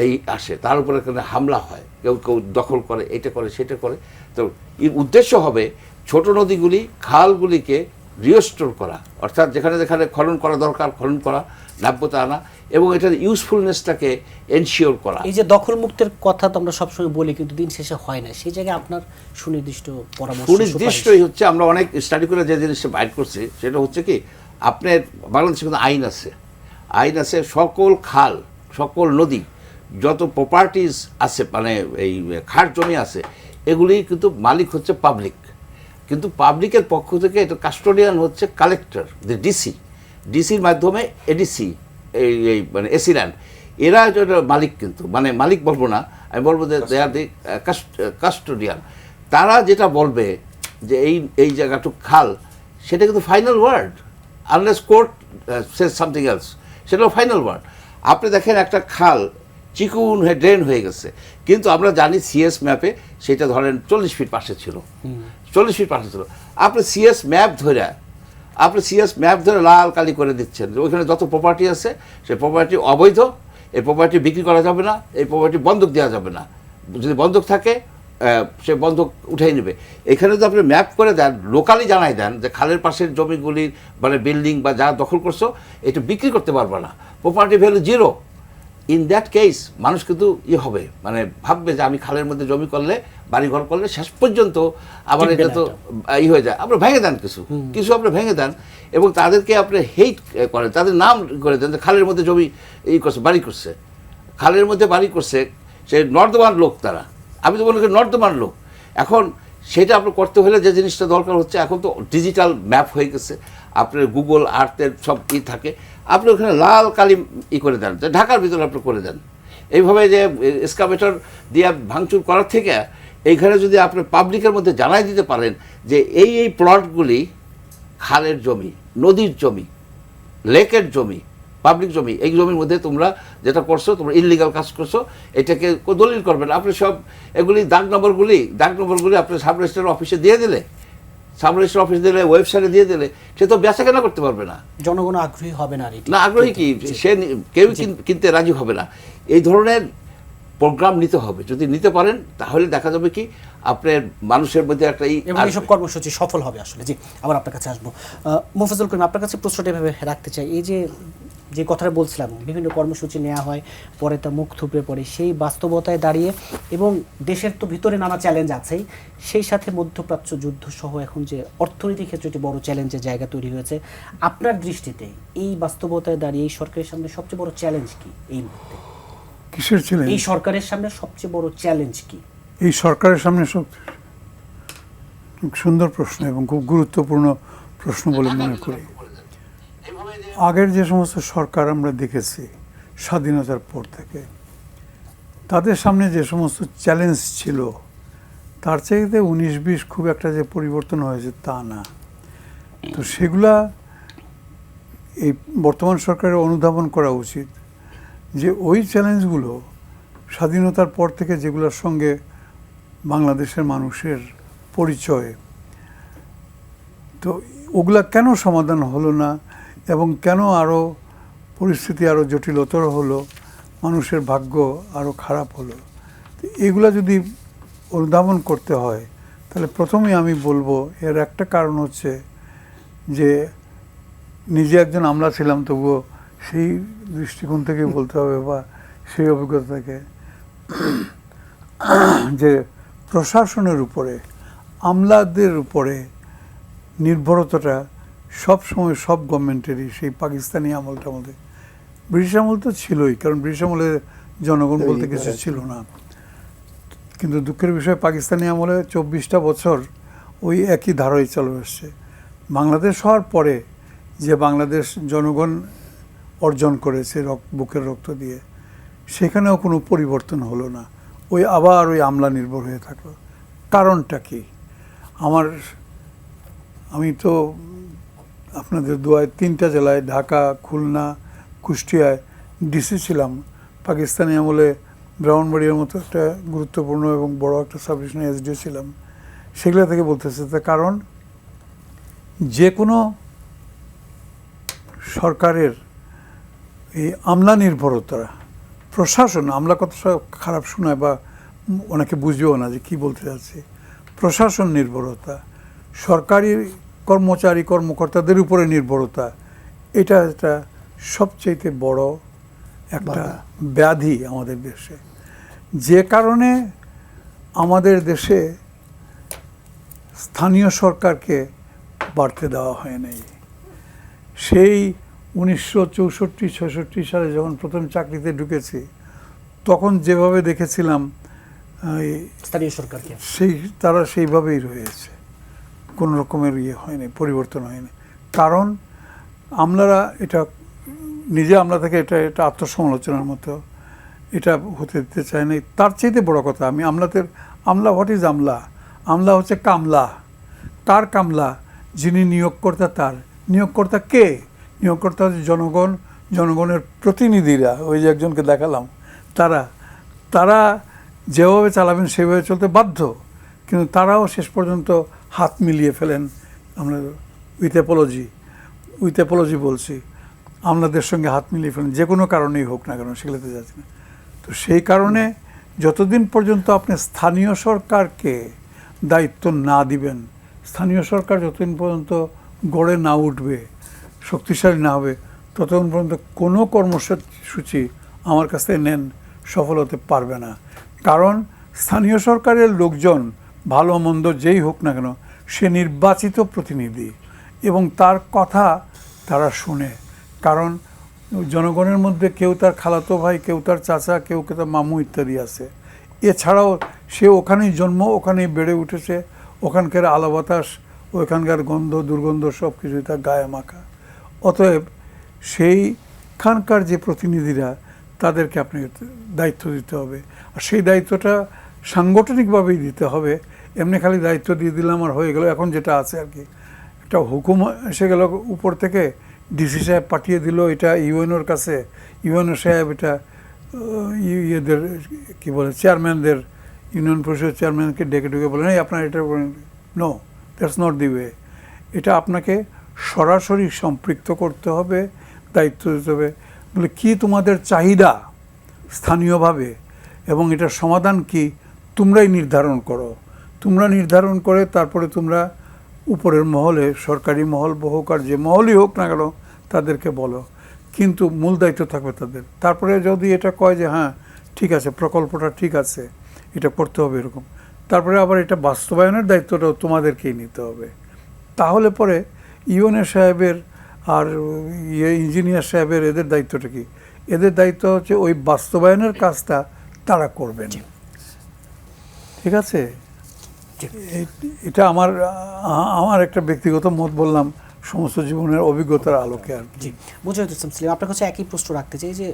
এই আসে, তার উপরে হামলা হয়, কেউ দখল করে, এটা করে সেটা করে। তো এর উদ্দেশ্য হবে ছোট নদীগুলি, খালগুলিকে রিস্টোর করা, অর্থাৎ যেখানে যেখানে খনন করা দরকার খনন করা, নাব্যতা আনা, এবং এটার ইউজফুলনেসটাকে এনশিওর করা। এই যে দখল মুক্তের কথা তো আমরা সবসময় বলি, কিন্তু দিন শেষে হয় না, সেই জায়গায় আপনার সুনির্দিষ্ট পরামর্শ, সুনির্দিষ্টই হচ্ছে, আমরা অনেক স্টাডি করে যে জিনিসটা বাইর করছি সেটা হচ্ছে কি, আপনার বাংলাদেশে কিন্তু আইন আছে, সকল খাল, সকল নদী, যত প্রপার্টিজ আছে, মানে এই খাস জমি আছে, এগুলি কিন্তু মালিক হচ্ছে পাবলিক। কিন্তু পাবলিকের পক্ষ থেকে এটা কাস্টোডিয়ান হচ্ছে কালেক্টর, ডিসির মাধ্যমে এডিসি, এই মানে এসি ল্যান্ড, এরা এটা মালিক। কিন্তু মানে মালিক বলবো না, আমি বলবো যে দে আর দি কাস্টোডিয়ান। তারা যেটা বলবে যে এই জায়গাটুক খাল, সেটা কিন্তু ফাইনাল ওয়ার্ড, আনলেস কোর্ট সেজ সামথিং এলস, সেটাও ফাইনাল ওয়ার্ড। আপনি দেখেন একটা খাল চিকুন হয়ে ড্রেন হয়ে গেছে, কিন্তু আমরা জানি সিএস ম্যাপে সেটা ধরেন 40 ফিট পাশে ছিল, 40 ফিট পাশে ছিল। আপনি সিএস ম্যাপ ধরে লাল কালি করে দিচ্ছেন যে ওইখানে যত প্রপার্টি আছে সেই প্রপার্টি অবৈধ, এই প্রপার্টি বিক্রি করা যাবে না, এই প্রপার্টি বন্ধক দেওয়া যাবে না, যদি বন্ধক থাকে সে বন্ধক উঠাই নেবে। এখানে যদি আপনি ম্যাপ করে দেন, লোকালি জানাই দেন যে খালের পাশের জমিগুলির মানে বিল্ডিং বা যা দখল করছো এটা বিক্রি করতে পারবে না, property value 0, in that case মানুষ কিন্তু হবে, মানে ভাববে যে আমি খালের মধ্যে জমি করলে, বাড়িঘর করলে শেষ পর্যন্ত আবার এটা তো হয়ে যায়। আপনার ভেঙে দেন, কিছু আপনি ভেঙে দেন, এবং তাদেরকে আপনি হেইট করেন, তাদের নাম করে দেন যে খালের মধ্যে জমি করছে, বাড়ি করছে, খালের মধ্যে বাড়ি করছে, সে নর্দমান লোক, তারা, আমি তো মনে করি নর্দমান লোক। এখন সেটা আপনার করতে হলে যে জিনিসটা দরকার হচ্ছে, এখন তো ডিজিটাল ম্যাপ হয়ে গেছে, আপনার গুগল আর্থের সব থাকে, আপনি ওখানে লাল কালি করে দেন, ঢাকার ভিতরে আপনি করে দেন। এইভাবে যে এক্সকাভেটর দিয়ে ভাঙচুর করার থেকে এইখানে যদি আপনি পাবলিকের মধ্যে জানাই দিতে পারেন যে এই প্লটগুলি খালের জমি, নদীর জমি, লেকের জমি, পাবলিক জমি, এই জমির মধ্যে তোমরা যেটা করছো, তোমরা ইললিগাল কাজ করছো, এটাকে দলিল করবেন। আপনি সব এগুলি দাগ নম্বরগুলি আপনি সাব রেজিস্ট্রার অফিসে দিয়ে দিলে, ওয়েবসাইটে দিয়ে দিলে, সে তো বেচা কেনা করতে পারবে না, জনগণ আগ্রহী হবে না। না আগ্রহী কি, সে কেউ কিনতে রাজি হবে না। এই ধরনের প্রোগ্রাম নিতে হবে, যদি নিতে পারেন তাহলে দেখা যাবে কি আপনার মানুষের মধ্যে একটা এইসব কর্মসূচি সফল হবে আসলে। জি, আবার আপনার কাছে আসবো। মোফাজ্জল করিম, আপনার কাছে প্রশ্নটা এভাবে রাখতে চাই, এই যে যে কথাটা বলছিলাম, বিভিন্ন কর্মসূচি নেওয়া হয়, পরে তা মুখ থুবড়ে পড়ে, সেই বাস্তবতায় দাঁড়িয়ে এবং দেশের তো ভিতরে নানা চ্যালেঞ্জ আছেই, সেই সাথে মধ্যপ্রাচ্য যুদ্ধ সহ এখন যে অর্থনীতির ক্ষেত্রে একটি বড় চ্যালেঞ্জের জায়গা তৈরি হয়েছে, আপনার দৃষ্টিতে এই বাস্তবতায় দাঁড়িয়ে এই সরকারের সামনে সবচেয়ে বড় চ্যালেঞ্জ কি এই মুহূর্তে? কিসের ছিলেন এই সরকারের সামনে সবচেয়ে বড় চ্যালেঞ্জ কি? এই সরকারের সামনে? সব খুব সুন্দর প্রশ্ন এবং খুব গুরুত্বপূর্ণ প্রশ্ন বলে মনে করি। আগের যে সমস্ত সরকার আমরা দেখেছি স্বাধীনতার পর থেকে, তাদের সামনে যে সমস্ত চ্যালেঞ্জ ছিল তার চাইতে 19-20 খুব একটা যে পরিবর্তন হয়েছে তা না। তো সেগুলা এই বর্তমান সরকারের অনুধাবন করা উচিত যে ওই চ্যালেঞ্জগুলো স্বাধীনতার পর থেকে যেগুলোর সঙ্গে বাংলাদেশের মানুষের পরিচয়, তো ওগুলা কেন সমাধান হলো না এবং কেন আরও পরিস্থিতি আরও জটিলতর হলো, মানুষের ভাগ্য আরও খারাপ হলো, তো এগুলা যদি অনুধাবন করতে হয় তাহলে প্রথমেই আমি বলবো এর একটা কারণ হচ্ছে যে নিজে একজন আমলা ছিলাম, তবুও সেই দৃষ্টিকোণ থেকে বলতে হবে বা সেই অভিজ্ঞতা থেকে যে প্রশাসনের উপরে, আমলাদের উপরে নির্ভরতাটা সব সময় সব গভর্নমেন্টেরই, সেই পাকিস্তানি আমলটা মধ্যে, ব্রিটিশ আমল তো ছিলই, কারণ ব্রিটিশ আমলে জনগণ বলতে কিছু ছিল না, কিন্তু দুঃখের বিষয় পাকিস্তানি আমলে 24টা বছর ওই একই ধারায় চলে আসছে। বাংলাদেশ হওয়ার পরে যে বাংলাদেশ জনগণ অর্জন করেছে বুকের রক্ত দিয়ে, সেখানেও কোনো পরিবর্তন হলো না, ওই আবার ওই আমলা নির্ভর হয়ে থাকলো। কারণটা কি? আমি তো আপনাদের দোয়ায় 3টা জেলায়, ঢাকা, খুলনা, কুষ্টিয়ায় ডিসি ছিলাম। পাকিস্তানি আমলে ব্রাহ্মণবাড়িয়ার মতো একটা গুরুত্বপূর্ণ এবং বড় একটা সাব ডিভিশনে এসডিও ছিলাম। সেগুলো থেকে বলতেছে, তার কারণ যে কোনো সরকারের এই আমলা নির্ভরতা, প্রশাসন, আমলা কথা খারাপ শোনায় বা অনেকে বুঝবেও না যে কী বলতে যাচ্ছে, প্রশাসন নির্ভরতা, সরকারি কর্মচারী কর্মকর্তাদের উপরে নির্ভরতা, এটা একটা সবচেয়ে বড় একটা ব্যাধি আমাদের দেশে, যে কারণে আমাদের দেশে স্থানীয় সরকারকে বাড়তে দেওয়া হয় নাই। সেই 1964-66 সালে যখন প্রথম চাকরিতে ঢুকেছি, তখন যেভাবে দেখেছিলাম স্থানীয় সরকারকে, তারা সেইভাবেই রয়েছে, কোনো রকমের হয়নি, পরিবর্তন হয়নি। কারণ আমলারা, এটা নিজে আমলা থেকে এটা আত্মসমালোচনার মতো, এটা হতে দিতে চায় না। তার চাইতে বড় কথা, আমি আমলা, হোয়াট ইজ আমলা? আমলা হচ্ছে কামলা। কার কামলা? যিনি নিয়োগকর্তা, তার নিয়োগকর্তা কে? নিয়োগকর্তা হচ্ছে জনগণ, জনগণের প্রতিনিধিরা, ওই যে একজনকে দেখালাম, তারা যেভাবে চালাবেন সেভাবে চলতে বাধ্য, কিন্তু তারাও শেষ পর্যন্ত হাত মিলিয়ে ফেলেন। আমরা উইথ অ্যাপোলজি বলছি, আমলাদের সঙ্গে হাত মিলিয়ে ফেলেন, যে কোনো কারণেই হোক না কেন, সেগুলোতে যাচ্ছে না। তো সেই কারণে যতদিন পর্যন্ত আপনি স্থানীয় সরকারকে দায়িত্ব না দিবেন, স্থানীয় সরকার যতদিন পর্যন্ত গড়ে না উঠবে, শক্তিশালী না হবে, ততক্ষণ পর্যন্ত কোনো কর্মসূচি আমার কাছ থেকে নেন সফল হতে পারবে না। কারণ স্থানীয় সরকারের লোকজন, ভালো মন্দ যেই হোক না কেন, সে নির্বাচিত প্রতিনিধি এবং তার কথা তারা শুনে। কারণ জনগণের মধ্যে কেউ তার খালাতো ভাই, কেউ তার চাচা, কেউ তার মামু ইত্যাদি আছে। এছাড়াও সে ওখানেই জন্ম, ওখানেই বেড়ে উঠেছে, ওখানকার আলো বাতাস, ওখানকার গন্ধ দুর্গন্ধ সব কিছুই তার গায়ে মাখা। অতএব সেইখানকার যে প্রতিনিধিরা, তাদেরকে আপনি দায়িত্ব দিতে হবে, আর সেই দায়িত্বটা সাংগঠনিকভাবেই দিতে হবে। এমনি খালি দায়িত্ব দিয়ে দিলাম আর হয়ে গেল। এখন যেটা আছে আর কি, একটা হুকুম এসে গেল উপর থেকে, ডিসি সাহেব পাঠিয়ে দিল এটা ইউএনওর কাছে, ইউএনও সাহেব এটা ইয়েদের কী বলে, চেয়ারম্যানদের, ইউনিয়ন পরিষদের চেয়ারম্যানকে ডেকে ডেকে বলেন, এই আপনার এটা no, that's not the way. এটা আপনাকে সরাসরি সম্পৃক্ত করতে হবে, দায়িত্ব দিতে হবে, বলে কী তোমাদের চাহিদা স্থানীয়ভাবে এবং এটার সমাধান কি তোমরাই নির্ধারণ করো। তোমরা নির্ধারণ করে তারপরে তোমরা উপরের মহলে, সরকারি মহল হোক আর যে মহলই হোক না কেন, তাদেরকে বলো। কিন্তু মূল দায়িত্ব থাকবে তাদের। তারপরে যদি এটা কয় যে হ্যাঁ ঠিক আছে প্রকল্পটা ঠিক আছে, এটা করতে হবে এরকম, তারপরে আবার এটা বাস্তবায়নের দায়িত্বটাও তোমাদেরকেই নিতে হবে। তাহলে পরে ইউএনএ সাহেবের আর ইঞ্জিনিয়ার সাহেবের এদের দায়িত্বটা কি? এদের দায়িত্ব হচ্ছে ওই বাস্তবায়নের কাজটা তারা করবেন। ঠিক আছে, এটা আমার একটা ব্যক্তিগত মত বললাম, সমস্ত জীবনের অভিজ্ঞতার আলোকে আর কি। জি, মুজাহিদুল ইসলাম সেলিম, আপনার কাছে একই প্রশ্ন রাখতে চাই যে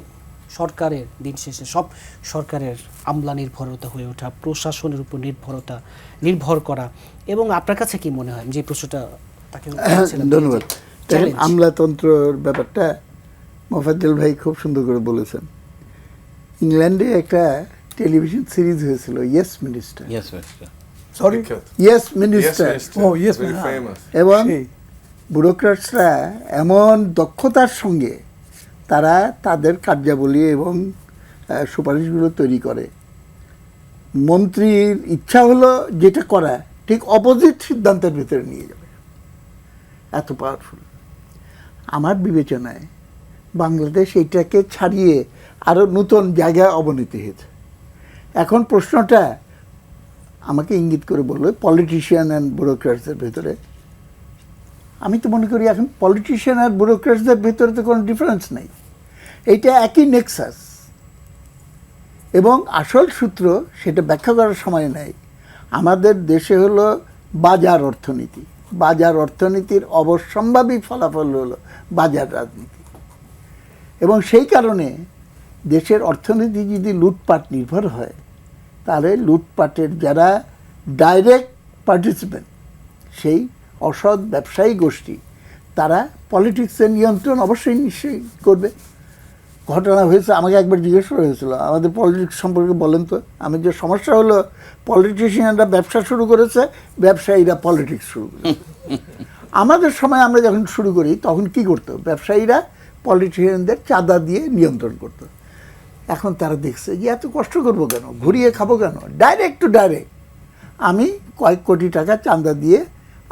সরকারের দিন শেষে সব সরকারের আমলা নির্ভরতা হয়ে ওঠা, প্রশাসনের উপর নির্ভর করা, এবং আপনার কাছে কি মনে হয় যে প্রশ্নটা তাকে করেছিলাম, ধন্যবাদ। যে দেখেন, challenge। আমলাতন্ত্রের ব্যাপারটা মোফাজ্জল ভাই খুব সুন্দর করে বলেছেন। ইংল্যান্ডে একটা টেলিভিশন সিরিজ হয়েছিল, yes minister, Yes, Mr. Sorry, বিখ্যাত। Yes minister, Oh, yes, Very ma'am. famous. এবং সেই ব্যুরোক্রাটসরা এমন দক্ষতার সঙ্গে তারা তাদের কার্যাবলী এবং সুপারিশগুলো তৈরি করে, মন্ত্রীর ইচ্ছা হলো যেটা করা ঠিক অপোজিট সিদ্ধান্তের ভিতরে নিয়ে যাবে, এত পাওয়ারফুল। আমার বিবেচনায় বাংলাদেশ এইটাকে ছাড়িয়ে আরও নতুন জায়গায় অবনতি হয়েছে। এখন প্রশ্নটা আমাকে ইঙ্গিত করে বললো পলিটিশিয়ান অ্যান্ড ব্যুরোক্রাটসের ভেতরে। আমি তো মনে করি এখন পলিটিশিয়ান আর ব্যুরোক্রাটসদের ভেতরে তো কোনো ডিফারেন্স নেই, এইটা একই নেক্সাস। এবং আসল সূত্র সেটা ব্যাখ্যা করার সময় নেই। আমাদের দেশে হলো বাজার অর্থনীতি, বাজার অর্থনীতির অবশ্যম্ভাবী ফলাফল হলো বাজার রাজনীতি, এবং সেই কারণে দেশের অর্থনীতি যদি লুটপাট নির্ভর হয়, তাহলে লুটপাটের যারা ডাইরেক্ট পার্টিসিপেন্ট, সেই অসৎ ব্যবসায়ী গোষ্ঠী, তারা পলিটিক্সের নিয়ন্ত্রণ অবশ্যই নিশ্চয়ই করবে। ঘটনা হয়েছে, আমাকে একবার জিজ্ঞেস করা হয়েছিল আমাদের পলিটিক্স সম্পর্কে বলেন তো। আমি যে সমস্যা হলো পলিটিশিয়ানরা ব্যবসা শুরু করেছে, ব্যবসায়ীরা পলিটিক্স শুরু করেছে। আমাদের সময় আমরা যখন শুরু করি তখন কি করতো, ব্যবসায়ীরা পলিটিশিয়ানদের চাঁদা দিয়ে নিয়ন্ত্রণ করতো। এখন তারা দেখছে যে এত কষ্ট করবো কেন, ঘুরিয়ে খাবো কেন, ডাইরেক্ট টু ডাইরেক্ট আমি কয়েক কোটি টাকা চাঁদা দিয়ে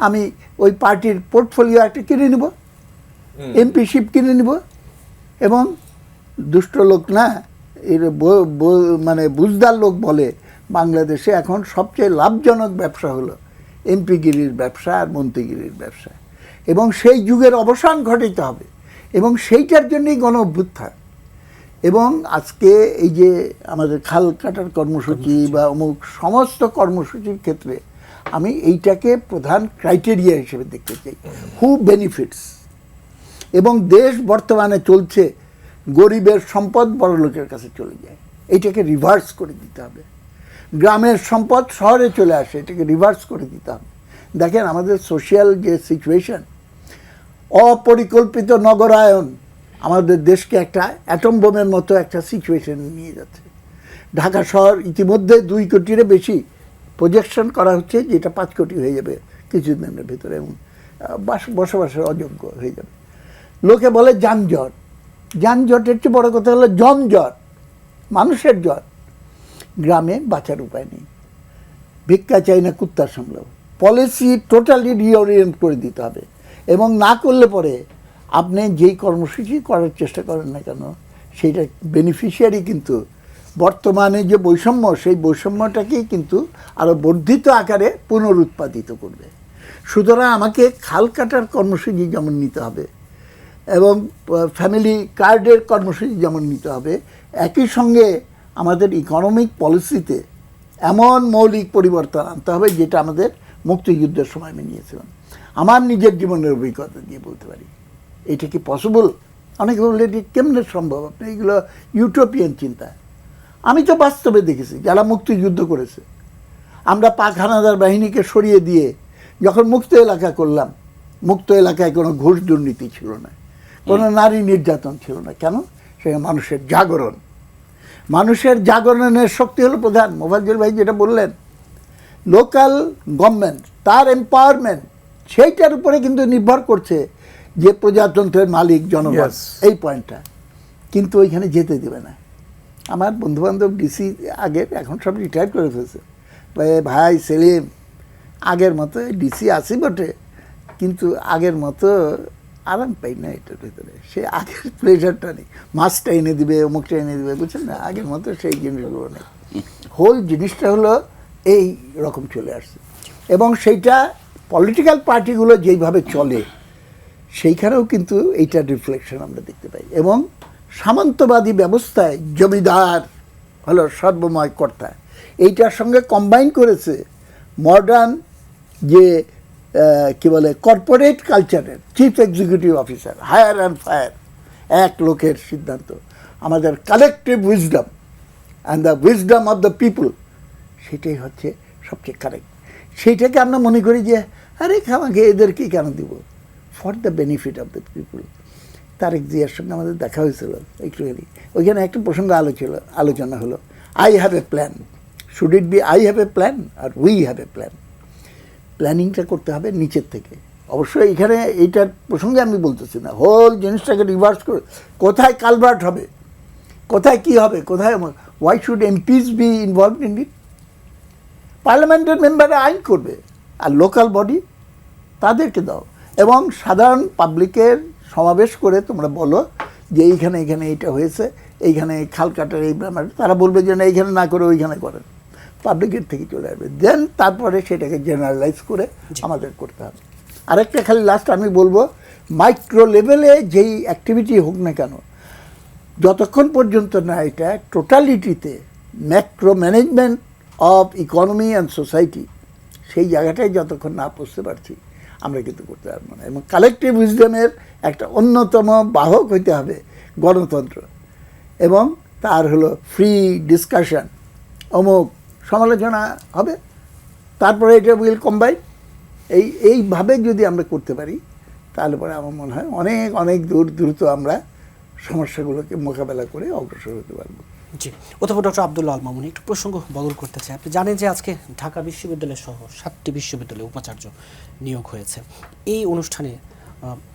আমি ওই পার্টির পোর্টফোলিও একটা কিনে নিব, এমপিশিপ কিনে নিব, এবং দুষ্ট লোক না, এর মানে বুঝদার লোক বলে বাংলাদেশে এখন সবচেয়ে লাভজনক ব্যবসা হলো এমপিগিরির ব্যবসা আর মন্ত্রীগিরির ব্যবসা, এবং সেই যুগের অবসান ঘটাইতে হবে, এবং সেইটার জন্যই গণ অভ্যুত্থান। এবং আজকে এই যে আমাদের খাল কাটার কর্মসূচি বা অমুক সমস্ত কর্মসূচির ক্ষেত্রে আমি এইটাকে প্রধান ক্রাইটেরিয়া হিসেবে দেখতে চাই, হু বেনিফিটস। এবং দেশ বর্তমানে চলছে গরিবের সম্পদ বড় লোকের কাছে চলে যায়, এইটাকে রিভার্স করে দিতে হবে। গ্রামের সম্পদ শহরে চলে আসে, এটাকে রিভার্স করে দিতে হবে। দেখেন আমাদের সোশ্যাল যে সিচুয়েশন, অপরিকল্পিত নগরায়ন আমাদের দেশকে একটা অ্যাটম বোমের মতো একটা সিচুয়েশনে নিয়ে যাচ্ছে। ঢাকা শহর ইতিমধ্যে 2 কোটির বেশি প্রজেকশন করা হচ্ছে, যেটা 5 কোটি হয়ে যাবে কিছুদিনের ভিতরে, এবং বসবাসের অযোগ্য হয়ে যাবে। লোকে বলে যানজট, যানজটের চেয়ে বড় কথা হলো জমজট, মানুষের জট। গ্রামে বাঁচার উপায় নেই, ভিক্ষা চাই না কুত্তার সামলাও। পলিসি টোটালি রিওরিয়েন্ট করে দিতে হবে, এবং না করলে পরে আপনি যেই কর্মসূচি করার চেষ্টা করেন না কেন, সেইটা বেনিফিশিয়ারি কিন্তু বর্তমানে যে বৈষম্য, সেই বৈষম্যটাকেই কিন্তু আরও বর্ধিত আকারে পুনরুৎপাদিত করবে। সুতরাং আমাকে খাল কাটার কর্মসূচি যেমন নিতে হবে, এবং ফ্যামিলি কার্ডের কর্মসূচি যেমন নিতে হবে, একই সঙ্গে আমাদের ইকোনমিক পলিসিতে এমন মৌলিক পরিবর্তন আনতে হবে যেটা আমাদের মুক্তিযুদ্ধের সময় আমি নিয়েছিলাম। আমার নিজের জীবনের অভিজ্ঞতা দিয়ে বলতে পারি এটা কি পসিবল। অনেকে বললে এটি কেমনে সম্ভব, আপনি এগুলো ইউটোপিয়ান চিন্তা। আমি তো বাস্তবে দেখেছি যারা মুক্তিযুদ্ধ করেছে। আমরা পাক হানাদার বাহিনীকে সরিয়ে দিয়ে যখন মুক্ত এলাকা করলাম, মুক্ত এলাকায় কোনো ঘুষ দুর্নীতি ছিল না, কোনো নারী নির্যাতন ছিল না। কেন? সেটা মানুষের জাগরণ, মানুষের জাগরণের শক্তি হলো প্রধান। মোফাজ্জল ভাই যেটা বললেন, লোকাল গভর্নমেন্ট, তার এম্পাওয়ারমেন্ট, সেইটার উপরে কিন্তু নির্ভর করছে যে প্রজাতন্ত্রের মালিক জনগণ, এই পয়েন্টটা কিন্তু ওইখানে যেতে দেবে না। আমার বন্ধুবান্ধব ডিসি আগের, এখন সব রিটায়ার করে ফেলছে, ভাই সেলিম আগের মতো ডিসি আসি বটে, কিন্তু আগের মতো আরাম পাই না এটার ভিতরে, সে আগের প্লেজারটা নেই। মাছটা এনে দিবে, অমুকটা এনে দিবে, বুঝছেন না, আগের মতো সেই জিনিসগুলো নেই। হোল জিনিসটা হলো এই রকম চলে আসছে, এবং সেইটা পলিটিক্যাল পার্টিগুলো যেইভাবে চলে সেইখানেও কিন্তু এইটার রিফ্লেকশন আমরা দেখতে পাই। এবং সামন্তবাদী ব্যবস্থায় জমিদার হলো সর্বময় কর্তা, এইটার সঙ্গে কম্বাইন করেছে মডার্ন যে কি বলে কর্পোরেট কালচারের chief executive officer, hire and fire, এক লোকের সিদ্ধান্ত। আমাদের collective wisdom and the wisdom of the people, সেটাই হচ্ছে সবচেয়ে কারেক্ট। সেইটাকে আমরা মনে করি যে আরে খামাকে এদেরকে কেন দিব, for the benefit of the people. Tarique জিয়ার সঙ্গে আমাদের দেখা হয়েছিল একটুখানি, ওইখানে একটা প্রসঙ্গ আলোচনা হলো, I have a plan. Should it be I have a plan or we have a plan? প্ল্যানিংটা করতে হবে নিচের থেকে। অবশ্যই এখানে এইটার প্রসঙ্গে আমি বলতেছি না, হোল জিনিসটাকে রিভার্স করে কোথায় কালভার্ট হবে, কোথায় কি হবে, কোথায় why should MPs B involved in it? পার্লামেন্টের মেম্বাররা আইন করবে, আর লোকাল বডি তাদেরকে দাও, এবং সাধারণ পাবলিকের সমাবেশ করে তোমরা বলো যে এইখানে এইখানে এইটা হয়েছে, এইখানে খাল কাটার এই ব্যাপার, তারা বলবে যে না এইখানে না করে ওইখানে করেন, পাবলিকের থেকে চলে আসবে। দেন তারপরে সেটাকে জেনারেলাইজ করে আমাদের করতে হবে। আরেকটা খালি লাস্ট আমি বলবো, মাইক্রো লেভেলে যেই অ্যাক্টিভিটি হোক না কেন, যতক্ষণ পর্যন্ত না এটা টোটালিটিতে macro management of economy and society, সেই জায়গাটায় যতক্ষণ না পৌঁছতে পারছি আমরা কিন্তু করতে পারবো না। এবং কালেকটিভ উইজডমের একটা অন্যতম বাহক হইতে হবে গণতন্ত্র, এবং তার হলো ফ্রি ডিসকাশন, অমুক সমালোচনা হবে, তারপরে এটা উইল কম্বাইন। এইভাবে যদি আমরা করতে পারি তাহলে পরে আমার মনে হয় অনেক অনেক দ্রুত আমরা সমস্যাগুলোকে মোকাবেলা করে অগ্রসর হতে পারবো। জি, অথবা ডক্টর আব্দুল্লাহ আল মামুন, একটু প্রসঙ্গ বদল করতে চাই। আপনি জানেন যে আজকে ঢাকা বিশ্ববিদ্যালয় সহ 7টি বিশ্ববিদ্যালয়ে উপাচার্য নিয়োগ হয়েছে। এই অনুষ্ঠানে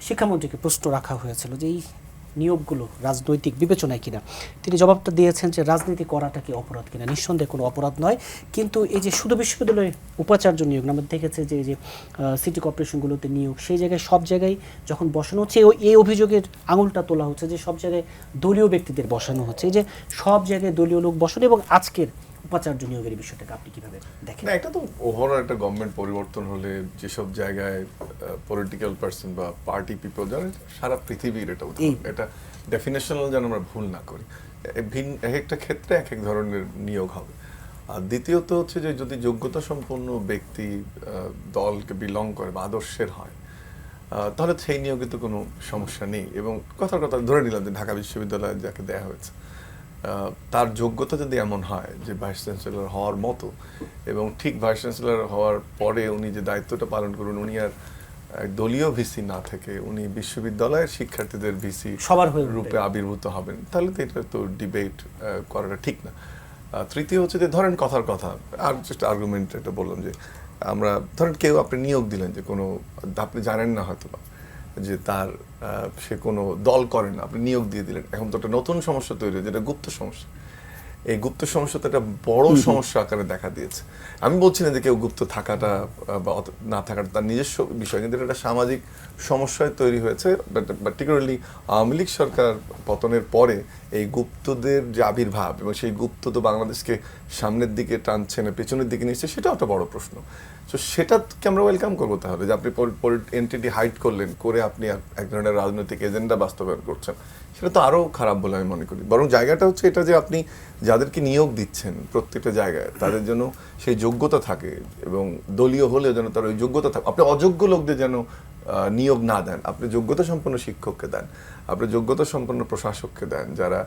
শিক্ষামন্ত্রীকে প্রশ্ন রাখা হয়েছিল যে এই নিয়োগগুলো রাজনৈতিক বিবেচনায় কিনা। তিনি জবাবটা দিয়েছেন যে রাজনীতি করাটা কি অপরাধ কিনা। নিঃসন্দেহে কোনো অপরাধ নয়, কিন্তু এই যে শুধু বিশ্ববিদ্যালয়ে উপাচার্য নিয়োগ না, আমরা দেখেছি যে এই যে সিটি কর্পোরেশনগুলোতে নিয়োগ, সেই জায়গায় সব জায়গায় যখন বসানো হচ্ছে, এই অভিযোগের আঙুলটা তোলা হচ্ছে যে সব জায়গায় দলীয় ব্যক্তিদের বসানো হচ্ছে। এই যে সব জায়গায় দলীয় লোক বসানো এবং আজকের উপাচার্য নিয়োগের বিষয়টাকে আপনি কিভাবে দেখেন? না, এটা তো ওভারঅল একটা গভর্নমেন্ট পরিবর্তন হলে যেসব জায়গায় পলিটিক্যাল পার্সন বা পার্টি পিপল, যারা সারা পৃথিবীর এটা উদাহরণ, এটা ডেফিনেশনাল যেন আমরা ভুল না করি। এক একটা ক্ষেত্রে এক এক ধরনের নিয়োগ হবে। আর দ্বিতীয়ত হচ্ছে যে যদি যোগ্যতা সম্পন্ন ব্যক্তি দলকে বিলং করে বা আদর্শের হয়, তাহলে সেই নিয়োগে তো কোনো সমস্যা নেই। এবং কথার কথা ধরে নিলাম যে ঢাকা বিশ্ববিদ্যালয়ে যাকে দেওয়া হয়েছে, তার যোগ্যতা যদি এমন হয় যে ভাইস চ্যান্সেলর হওয়ার মতো, এবং ঠিক ভাইস চ্যান্সেলর হওয়ার পরে উনি যে দায়িত্বটা পালন করুন, উনি আর দলীয় ভিসি না থেকে উনি বিশ্ববিদ্যালয়ের শিক্ষার্থীদের ভিসি সবার রূপে আবির্ভূত হবেন, তাহলে তো এটা তো ডিবেট করাটা ঠিক না। তৃতীয় হচ্ছে যে ধরেন কথার কথা, আর জাস্ট আর্গুমেন্ট এটা বললাম যে আমরা ধরেন কেউ আপনি নিয়োগ দিলেন যে কোনো, আপনি জানেন না হয়তো বা যে তার সে কোনো দল করে না, আপনি নিয়োগ দিয়ে দিলেন। এখন তো একটা নতুন সমস্যা তৈরি হয়েছে, যেটা গুপ্ত সমস্যা। এই গুপ্ত সমস্যা তো একটা বড় সমস্যা আকারে দেখা দিয়েছে। আমি বলছি না যে কেউ গুপ্ত থাকাটা বা না থাকাটা তার নিজস্ব বিষয়, কিন্তু এটা সামাজিক সমস্যায় তৈরি হয়েছে। পার্টিকুলারলি আওয়ামী লীগ সরকার পতনের পরে এই গুপ্তদের যে আবির্ভাব, এবং সেই গুপ্ত তো বাংলাদেশকে সামনের দিকে টানছে না পেছনের দিকে নিচ্ছে, সেটাও একটা বড় প্রশ্ন। তো সেটাকে আমরা ওয়েলকাম করবো তাহলে, যে আপনি এন্টিটি হাইড করলেন, করে আপনি এক ধরনের রাজনৈতিক এজেন্ডা বাস্তবায়ন করছেন, সেটা তো আরও খারাপ বলে আমি মনে করি। বরং জায়গাটা হচ্ছে এটা যে আপনি যাদেরকে নিয়োগ দিচ্ছেন প্রত্যেকটা জায়গায় তাদের জন্য সেই যোগ্যতা থাকে, এবং দলীয় হলেও যেন তার ওই যোগ্যতা থাকে। আপনি অযোগ্য লোকদের যেন নিয়োগ না দেন, আপনি যোগ্যতা সম্পন্ন শিক্ষককে দেন, আপনি যোগ্যতা সম্পন্ন প্রশাসককে দেন, যারা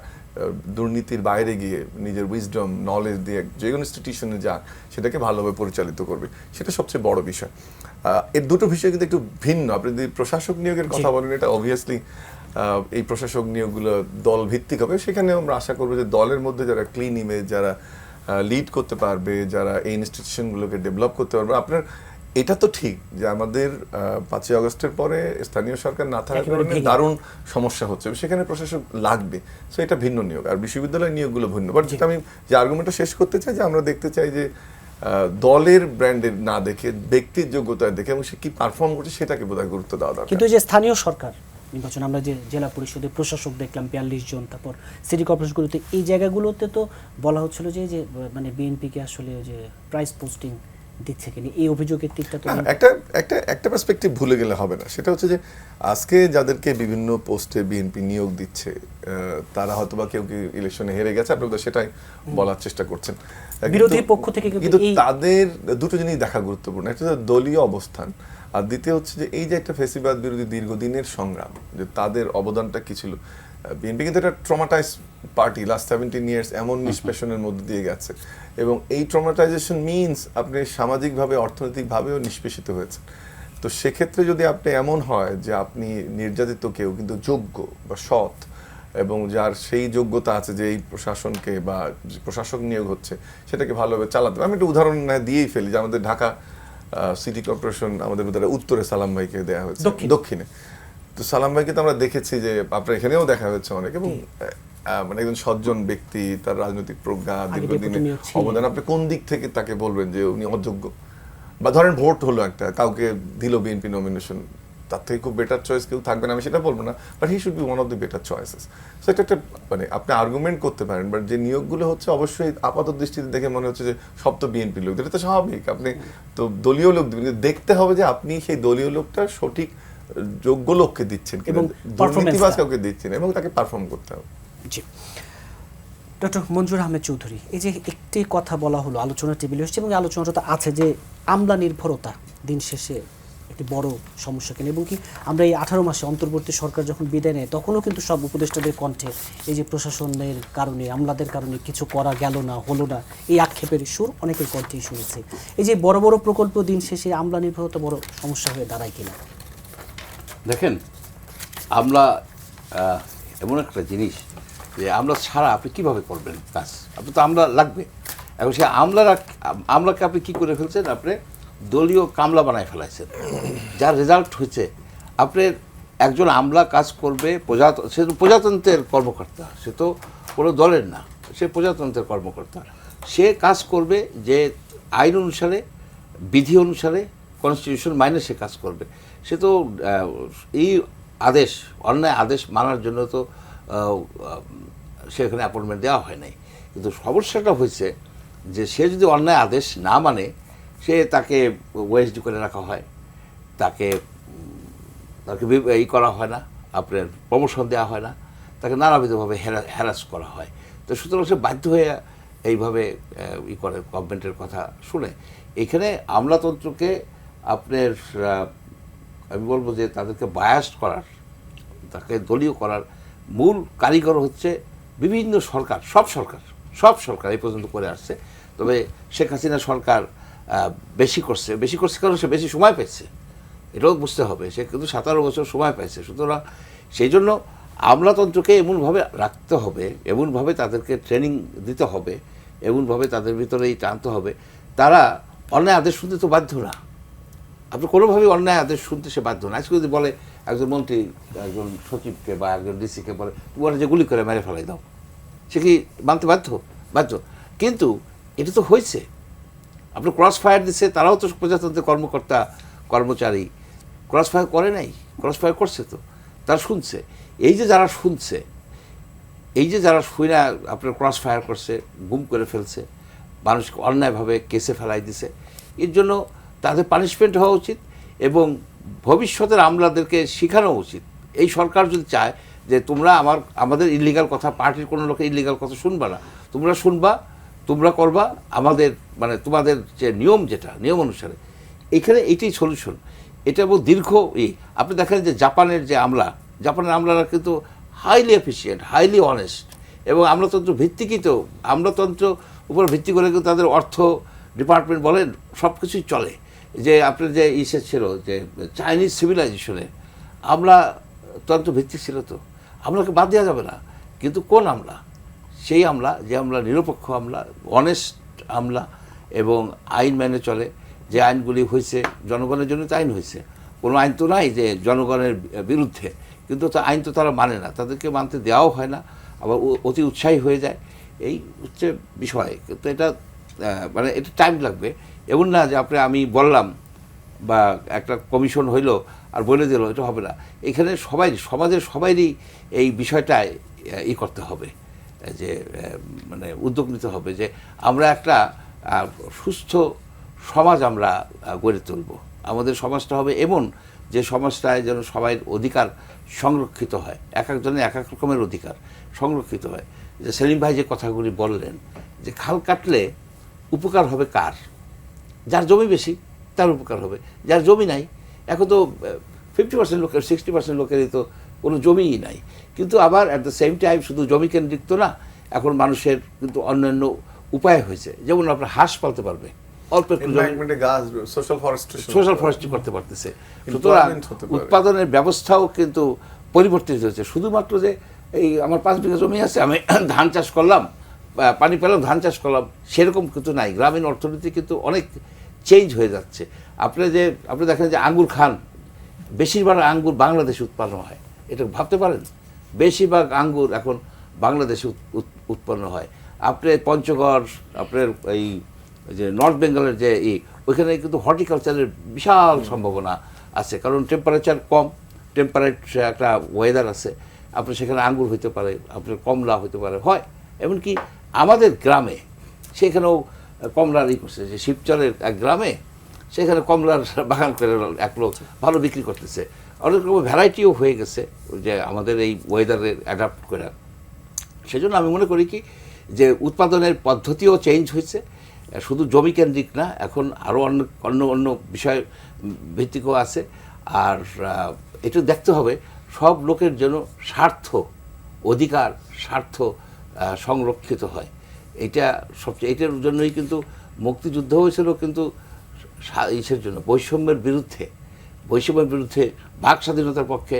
দুর্নীতির বাইরে গিয়ে নিজের উইজডম নলেজ দিয়ে যে কোনো ইনস্টিটিউশনে যাক সেটাকে ভালোভাবে পরিচালিত করবে, সেটা সবচেয়ে বড় বিষয়। এর দুটো বিষয় কিন্তু একটু ভিন্ন। আপনি যদি প্রশাসক নিয়োগের কথা বলেন, এটা অবভিয়াসলি এই প্রশাসক নিয়োগগুলো দল ভিত্তিক হবে। সেখানে আমরা আশা করবো যে দলের মধ্যে যারা ক্লিন ইমেজ, যারা লিড করতে পারবে, যারা এই ইনস্টিটিউশনগুলোকে ডেভেলপ করতে পারবে। আপনার এটা তো ঠিক যে আমাদের 5ই আগস্টের পরে স্থানীয় সরকার না থাকার কারণে দারুণ সমস্যা হচ্ছে, সেখানে প্রশাসক লাগবে। সো এটা ভিন্ন নিয়োগ, আর বিশ্ববিদ্যালয়ের নিয়োগগুলো ভিন্ন। বাট যেটা আমি যে আর্গুমেন্টটা শেষ করতে চাই, যে আমরা দেখতে চাই যে দলের ব্র্যান্ডের না দেখে ব্যক্তির যোগ্যতা দেখে এবং সে কি পারফর্ম করছে সেটাকে বোধহয় গুরুত্ব দেওয়া দরকার। কিন্তু যে স্থানীয় সরকার নির্বাচন, আমরা যে জেলা পরিষদে প্রশাসক দেখলাম 42 জন, তারপর সিটি কর্পোরেশনগুলোতে এই জায়গাগুলোতে তো বলা হচ্ছিল যে মানে বিএনপিকে আসলে যে প্রাইস পোস্টিং দিচ্ছে কিনা, এই অভিযোগের দিকটা তো একটা পার্সপেক্টিভ ভুলে গেলে হবে না। সেটা হচ্ছে যে আজকে যাদেরকে বিভিন্ন পোস্টে বিএনপি নিয়োগ দিচ্ছে তারা হয়তো বা কেউ ইলেকশনে হেরে গেছে, আপনি সেটাই বলার চেষ্টা করছেন। বিরোধী পক্ষ থেকে কিন্তু তাদের দুটো জিনিস দেখা গুরুত্বপূর্ণ, একটা হচ্ছে দলীয় অবস্থান, আর দ্বিতীয় হচ্ছে যে এই যে একটা ফেসিবাদ বিরোধী দীর্ঘদিনের সংগ্রাম, যে তাদের অবদানটা কি ছিল। বিএনপি কিন্তু একটা ট্রমাটাইজ পার্টি, লাস্ট 17 ইয়ার্স এমন নিষ্পেষণের মধ্যে দিয়ে গেছে, এবং এই ট্রমাটাইজেশন মিনস আপনি সামাজিকভাবে অর্থনৈতিকভাবেও নিষ্পেষিত হয়েছেন। তো সেক্ষেত্রে যদি আপনি এমন হয় যে আপনি নির্যাতিত কেউ কিন্তু যোগ্য বা সৎ এবং যার সেই যোগ্যতা আছে যে এই প্রশাসনকে বা প্রশাসক নিয়োগ হচ্ছে সেটাকে ভালোভাবে চালাতে, আমি একটা উদাহরণ দিয়েই ফেলি যে আমাদের ঢাকা সিটি কর্পোরেশন আমাদের ভিতরে উত্তরে সালাম ভাইকে দেওয়া হয়েছে, দক্ষিণে। তো সালাম ভাইকে তো আমরা দেখেছি যে আপনার এখানেও দেখা হয়েছে অনেক, এবং মানে একজন সজ্জন ব্যক্তি, তার রাজনৈতিক প্রজ্ঞা, দীর্ঘদিনের অবদান, আপনি কোন দিক থেকে তাকে বলবেন যে উনি অযোগ্য? বা ধরেন ভোট হলো একটা, কাউকে দিল বিএনপি নমিনেশন, তার থেকে খুব বেটার চয়েস কেউ থাকবে না আমি সেটা বলবো না, but he should be one of the better choices. So এটা একটা মানে আপনি আর্গুমেন্ট করতে পারেন, বাট যে নিয়োগগুলো হচ্ছে অবশ্যই আপাত দৃষ্টিতে দেখে মনে হচ্ছে যে সব তো বিএনপি লোক, এটা তো স্বাভাবিক। আপনি তো দলীয় লোক দিবেন, দেখতে হবে যে আপনি সেই দলীয় লোকটা সঠিক যোগ্য লোককে দিচ্ছেন কিনা, দুর্নীতিবাজ কাউকে দিচ্ছেন, এবং তাকে পারফর্ম করতে হবে। জি, ডক্টর মঞ্জুর আহমেদ চৌধুরী, এই যে একটি কথা বলা হলো আলোচনা টেবিলে এসেছে, এবং আলোচনাটা তো আছে যে আমলা নির্ভরতা দিন শেষে একটি বড় সমস্যা কেন, এবং কি আমরা এই 18 মাসে অন্তর্বর্তী সরকার যখন বিদায় নেয় তখনও কিন্তু সব উপদেষ্টাদের কণ্ঠে এই যে প্রশাসনের কারণে, আমলাদের কারণে কিছু করা গেল না, হলো না, এই আক্ষেপের সুর অনেকের কণ্ঠেই শুনেছে। এই যে বড় বড় প্রকল্প দিন শেষে আমলা নির্ভরতা বড় সমস্যা হয়ে দাঁড়ায় কিনা? দেখেন, আমলা এমন একটা জিনিস যে আমলা ছাড়া আপনি কীভাবে করবেন কাজ, আপনি তো আমলা লাগবে। এখন সে আমলাকে আপনি কী করে ফেলছেন, আপনি দলীয় কামলা বানায় ফেলাইছেন, যার রেজাল্ট হয়েছে আপনার একজন আমলা কাজ করবে সে তো প্রজাতন্ত্রের কর্মকর্তা, সে তো কোনো দলের না, সে প্রজাতন্ত্রের কর্মকর্তা। সে কাজ করবে যে আইন অনুসারে, বিধি অনুসারে, কনস্টিটিউশন মাইনে সে কাজ করবে। সে তো এই আদেশ, অন্যায় আদেশ মানার জন্য তো সেখানে অ্যাপয়েন্টমেন্ট দেওয়া হয় নাই। কিন্তু সমস্যাটা হয়েছে যে সে যদি অন্যায় আদেশ না মানে, তাকে ওয়েসডি করে রাখা হয়, তাকে করা হয় না, আপনার প্রমোশন দেওয়া হয় না, তাকে নানাবিধভাবে হ্যারাস করা হয়। তো সুতরাং সে বাধ্য হয়ে এইভাবে করে গভর্নমেন্টের কথা শুনে। এখানে আমলাতন্ত্রকে আপনার আমি বলবো যে তাদেরকে বায়াস্ট করার, তাকে দলীয় করার মূল কারিগর হচ্ছে বিভিন্ন সরকার, সব সরকার এই পর্যন্ত করে আসছে। তবে শেখ হাসিনা সরকার বেশি করছে কারণ সে বেশি সময় পেয়েছে, এটাও বুঝতে হবে। সে কিন্তু 17 বছর সময় পাইছে। সুতরাং সেই জন্য আমলাতন্ত্রকে এমনভাবে রাখতে হবে, এমনভাবে তাদেরকে ট্রেনিং দিতে হবে, এমনভাবে তাদের ভিতরেই টানতে হবে, তারা অন্যায় আদেশ শুনতে তো বাধ্য না। আপনি কোনোভাবেই অন্যায় আদেশ শুনতে সে বাধ্য না। আজকে যদি বলে একজন মন্ত্রী একজন সচিবকে বা একজন ডিসিকে বলে তুমি যে গুলি করে মেরে ফেলাই দাও, সে কি মানতে বাধ্য? কিন্তু এটা তো হয়েছে, আপনি ক্রস ফায়ার দিচ্ছে, তারাও তো প্রজাতন্ত্রের কর্মকর্তা কর্মচারী, ক্রস ফায়ার করে নাই, ক্রস ফায়ার করছে তো, তারা শুনছে। এই যে যারা শুনছে, এই যে যারা শুনে আপনার ক্রস ফায়ার করছে, গুম করে ফেলছে, মানুষকে অন্যায়ভাবে কেসে ফেলাই দিছে, এর জন্য তাদের পানিশমেন্ট হওয়া উচিত, এবং ভবিষ্যতের আমলাদেরকে শেখানো উচিত। এই সরকার যদি চায় যে তোমরা আমাদের ইলিগাল কথা, পার্টির কোনো লোকের ইলিগাল কথা শুনবা না, তোমরা শুনবা, তোমরা করবা আমাদের মানে তোমাদের যে নিয়ম অনুসারে, এখানে এইটাই সলিউশন। এটা বহু দীর্ঘ আপনি দেখেন যে জাপানের আমলারা কিন্তু হাইলি এফিশিয়েন্ট, হাইলি অনেস্ট, এবং আমলাতন্ত্র ভিত্তিকই তো, আমলাতন্ত্র উপর ভিত্তি করে কিন্তু তাদের অর্থ ডিপার্টমেন্ট বলেন সব কিছুই চলে। যে আপনার যে ছিল যে চাইনিজ সিভিলাইজেশনে আমলাতন্ত্র ভিত্তিক ছিল, তো আমলাকে বাদ দেওয়া যাবে না। কিন্তু কোন আমলা? সেই আমলা যে আমলা নিরপেক্ষ আমলা, অনেস্ট আমলা, এবং আইন মেনে চলে। যে আইনগুলি হয়েছে জনগণের জন্য তো আইন হয়েছে, কোনো আইন তো নাই যে জনগণের বিরুদ্ধে, কিন্তু আইন তো তারা মানে না, তাদেরকে মানতে দেওয়াও হয় না, আবার অতি উৎসাহী হয়ে যায়। এই হচ্ছে বিষয়। কিন্তু এটা মানে এটা টাইম লাগবে। এমন না যে আমি বললাম বা একটা কমিশন হইলো আর বলে দিল এটা হবে না। এখানে সবাই সমাজের সবাইরই এই বিষয়টায় করতে হবে, যে মানে উদ্যোগ নিতে হবে যে আমরা একটা সুস্থ সমাজ আমরা গড়ে তুলব। আমাদের সমাজটা হবে এমন যে সমাজটায় যেন সবাই অধিকার সংরক্ষিত হয়, এক একজনের এক এক রকমের অধিকার সংরক্ষিত হয়। যে সেলিম ভাই যে কথাগুলি বললেন যে খাল কাটলে উপকার হবে কার? যার জমি বেশি তার উপকার হবে, যার জমি নাই। এখন তো 50% লোকের 60% লোকেরই তো কোনো জমিই নাই। কিন্তু আবার অ্যাট দ্য সেম টাইম শুধু জমি কেন্দ্রিক তো না, এখন মানুষের কিন্তু অন্যান্য উপায় হয়েছে। যেমন আপনার হাঁস পালতে পারবে, অল্প একটু সোশ্যাল ফরেস্ট্রি করতে পারতেছে। সুতরাং উৎপাদনের ব্যবস্থাও কিন্তু পরিবর্তিত হয়েছে। শুধুমাত্র যে এই আমার 5 বিঘা জমি আছে, আমি ধান চাষ করলাম, পানি পেলাম, ধান চাষ করলাম, সেরকম কিন্তু নাই। গ্রামীণ অর্থনীতি কিন্তু অনেক চেঞ্জ হয়ে যাচ্ছে। আপনি দেখেন যে আঙ্গুর খান, বেশিরভাগ আঙ্গুর বাংলাদেশে উৎপন্ন হয়। এটা ভাবতে পারেন, বেশিরভাগ আঙ্গুর এখন বাংলাদেশে উৎপন্ন হয়। আপনি পঞ্চগড়, আপনার এই যে নর্থ বেঙ্গলের যে ওইখানে কিন্তু হর্টিকালচারের বিশাল সম্ভাবনা আছে, কারণ টেম্পারেচার কম, টেম্পারেট একটা ওয়েদার আছে। আপনি সেখানে আঙ্গুর হইতে পারে, আপনার কমলা হইতে পারে, হয়। এমনকি আমাদের গ্রামে সেখানেও কমলার করছে, যে শিবচরের এক গ্রামে সেখানে কমলার বাগান করে এক লোক ভালো বিক্রি করতেছে। অনেক রকম ভ্যারাইটিও হয়ে গেছে যে আমাদের এই ওয়েদারের অ্যাডাপ্ট করে। সেজন্য আমি মনে করি কি যে উৎপাদনের পদ্ধতিও চেঞ্জ হয়েছে, শুধু জমি কেন্দ্রিক না, এখন আরও অন্য বিষয় ভিত্তিকও আছে। আর এটা দেখতে হবে সব লোকের জন্য স্বার্থ, অধিকার, স্বার্থ সংরক্ষিত হয়। এটার জন্যই কিন্তু মুক্তিযুদ্ধ হয়েছিল, কিন্তু ইসের জন্য, বৈষম্যের বিরুদ্ধে, বাক স্বাধীনতার পক্ষে,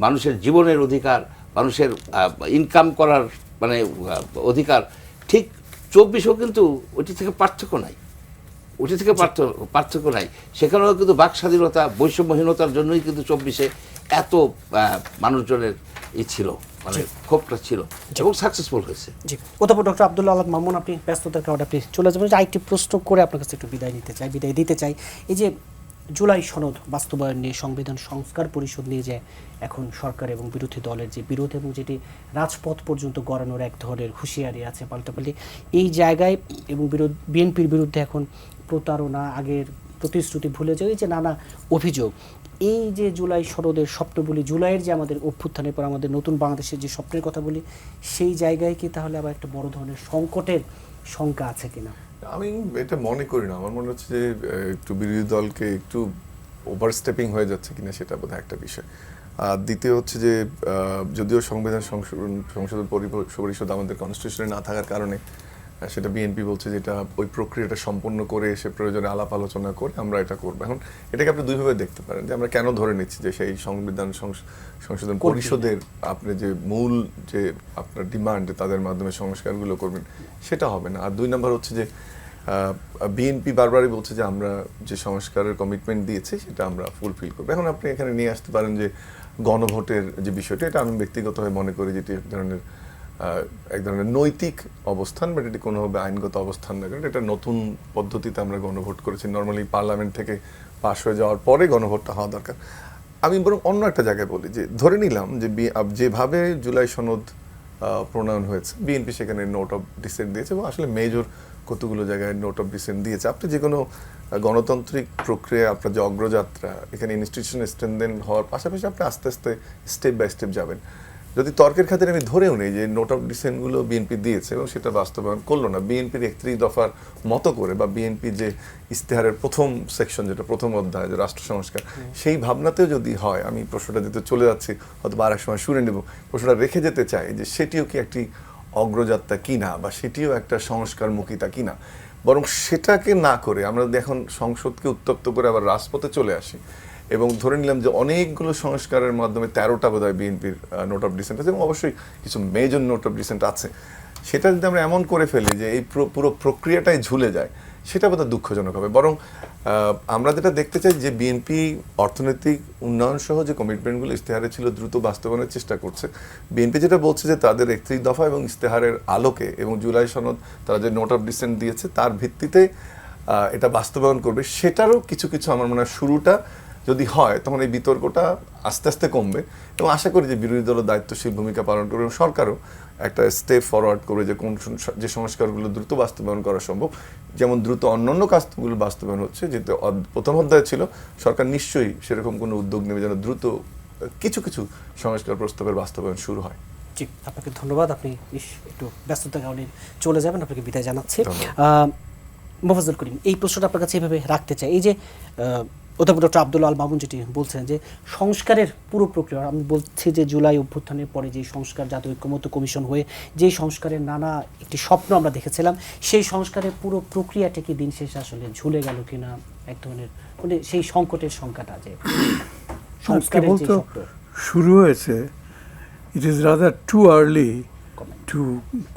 মানুষের জীবনের অধিকার, মানুষের ইনকাম করার মানে অধিকার। ঠিক 24-ও কিন্তু ওটি থেকে পার্থক্য নাই, সেখানেও কিন্তু বাক স্বাধীনতা, বৈষম্যহীনতার জন্যই কিন্তু 24-এ এত মানুষজনের ছিল, মানে ক্ষোভটা ছিল এবং সাকসেসফুল হয়েছে। জি, অধ্যাপক ডক্টর আব্দুল আলাদ মামুন, আপনি ব্যস্ততার কারণে আপনি চলে যাবেন। আরেকটি প্রশ্ন করে আপনার কাছে একটু বিদায় দিতে চাই। এই যে জুলাই সনদ বাস্তবায়ন নিয়ে, সংবিধান সংস্কার পরিষদ নিয়ে যে এখন সরকার এবং বিরোধী দলের যে বিরোধ, এবং যেটি রাজপথ পর্যন্ত গড়ানোর এক ধরনের হুঁশিয়ারি আছে পাল্টাপাল্টি, এই জায়গায় এবং বিএনপির বিরুদ্ধে এখন প্রতারণা, আগের প্রতিশ্রুতি ভুলে যাওয়া, এই যে নানা অভিযোগ, এই যে জুলাই সনদের স্বপ্ন বলি, জুলাইয়ের যে আমাদের অভ্যুত্থানের পর আমাদের নতুন বাংলাদেশের যে স্বপ্নের কথা বলি, সেই জায়গায় কি তাহলে আবার একটা বড় ধরনের সংকটের শঙ্কা আছে কিনা? আমি এটা মনে করি না। আমার মনে হচ্ছে যে একটু বিরোধী দলকে একটু ওভারস্টেপিং হয়ে যাচ্ছে কিনা, সেটা বোধহয় একটা বিষয়। আর দ্বিতীয় হচ্ছে যে যদিও সংবিধান সংশোধন পরিষদ আমাদের কনস্টিটিউশনে না থাকার কারণে সেটা বিএনপি বলছে যে এটা ওই প্রক্রিয়াটা সম্পন্ন করে এসে প্রয়োজনে আলাপ আলোচনা করে আমরা এটা করবো। এখন এটাকে আপনি দুইভাবে দেখতে পারেন, যে আমরা কেন ধরে নিচ্ছি যে সেই সংবিধান সংশোধন পরিষদের আপনি যে মূল যে আপনার ডিমান্ড, যে তাদের মাধ্যমে সংস্কারগুলো করবেন, সেটা হবে না। আর 2 নম্বর হচ্ছে যে বিএনপি বারবারই বলছে যে আমরা যে সংস্কারের কমিটমেন্ট দিয়েছি সেটা আমরা ফুলফিল করবো। এখন আপনি এখানে নিয়ে আসতে পারেন যে গণভোটের যে বিষয়টা, এটা আমি ব্যক্তিগতভাবে মনে করি যেটি এক ধরনের নৈতিক অবস্থান, বাট এটি কোনোভাবে আইনগত অবস্থান না, কারণ এটা নতুন পদ্ধতিতে আমরা গণভোট করেছি। নর্মালি পার্লামেন্ট থেকে পাশ হয়ে যাওয়ার পরে গণভোটটা হওয়া দরকার। আমি বরং অন্য একটা জায়গায় বলি, যে ধরে নিলাম যে যেভাবে জুলাই সনদ প্রণয়ন হয়েছে, বিএনপি সেখানে নোট অফ ডিসেন্ট দিয়েছে, এবং আসলে মেজর কতগুলো জায়গায় নোট অফ ডিসেন্ট দিয়েছে। আপনি যে কোনো গণতান্ত্রিক প্রক্রিয়া, আপনার যে অগ্রযাত্রা, এখানে ইনস্টিটিউশন স্ট্রেনদেন হওয়ার পাশাপাশি আপনি আস্তে আস্তে স্টেপ বাই স্টেপ যাবেন। যদি তর্কের খাতিরে আমি ধরেও নেই যে নোট অফ ডিসেন্টগুলো বিএনপি দিয়েছে এবং সেটা বাস্তবায়ন করলো না, বিএনপির 31 দফার মতো করে, বা বিএনপি যে ইস্তেহারের প্রথম সেকশন, যেটা প্রথম অধ্যায়, যে রাষ্ট্র সংস্কার, সেই ভাবনাতেও যদি হয়, আমি প্রশ্নটা দিতে চলে যাচ্ছি, হয়তো আরেক সময় শুনে নেব, প্রশ্নটা রেখে যেতে চাই যে সেটিও কি একটি অগ্রযাত্রা কিনা, বা সেটিও একটা সংস্কারমুখিতা কিনা। বরং সেটাকে না করে আমরা এখন সংসদকে উত্তপ্ত করে আবার রাজপথে চলে আসি, এবং ধরে নিলাম যে অনেকগুলো সংস্কারের মাধ্যমে 13টা বোধহয় বিএনপির নোট অফ ডিসেন্ট আছে, এবং অবশ্যই কিছু মেজর নোট অফ ডিসেন্ট আছে। সেটা যদি আমরা এমন করে ফেলি যে এই পুরো প্রক্রিয়াটাই ঝুলে যায়, সেটা বোধহয় দুঃখজনক হবে। বরং আমরা যেটা দেখতে চাই যে বিএনপি অর্থনৈতিক উন্নয়ন সহ যে কমিটমেন্টগুলো ইস্তেহারে ছিল দ্রুত বাস্তবায়নের চেষ্টা করছে। বিএনপি যেটা বলছে যে তাদের 31 দফা এবং ইস্তেহারের আলোকে এবং জুলাই সনদ তারা যে নোট অফ ডিসেন্ট দিয়েছে তার ভিত্তিতে এটা বাস্তবায়ন করবে, সেটারও কিছু কিছু আমার মনে হয় শুরুটা যদি হয় তখন এই বিতর্কটা আস্তে আস্তে কমবে এবং আশা করি যে বিরোধী দল দায়িত্বশীল ভূমিকা পালন করবে এবং সরকারও একটা স্টেপ ফরওয়ার্ড করবে যে কোন যে সংস্কারগুলো দ্রুত বাস্তবায়ন করা সম্ভব, যেমন দ্রুত অন্যান্য কাজগুলো বাস্তবায়ন হচ্ছে, যেহেতু প্রথম অধ্যায় ছিল সরকার নিশ্চয়ই সেরকম কোনো উদ্যোগ নেবে যেন দ্রুত কিছু কিছু সংস্কার প্রস্তাবের বাস্তবায়ন শুরু হয়। জি, আপনাকে ধন্যবাদ। আপনি একটু ব্যস্ততার কারণে চলে যাবেন, আপনাকে বিদায় জানাচ্ছি। মোফাজ্জল করিম, এই প্রশ্নটা আপনার কাছে এভাবে রাখতে চাই, এই যে অধ্যাপক ডক্টর আব্দুল আল মামুন যেটি বলছেন যে সংস্কারের পুরো প্রক্রিয়া, আমি বলছি যে জুলাই অভ্যুত্থানের পরে যে সংস্কার জাতীয় ঐক্যমত্য কমিশন হয়ে যে সংস্কারের নানা একটি স্বপ্ন আমরা দেখেছিলাম, সেই সংস্কারের পুরো প্রক্রিয়াটা কি দিন শেষে আসলে ঝুলে গেল কিনা, এক ধরনের মানে সেই সংকটের সংখ্যাটা যে সংস্কারের যে স্বপ্ন শুরু হয়েছে, it is rather too early to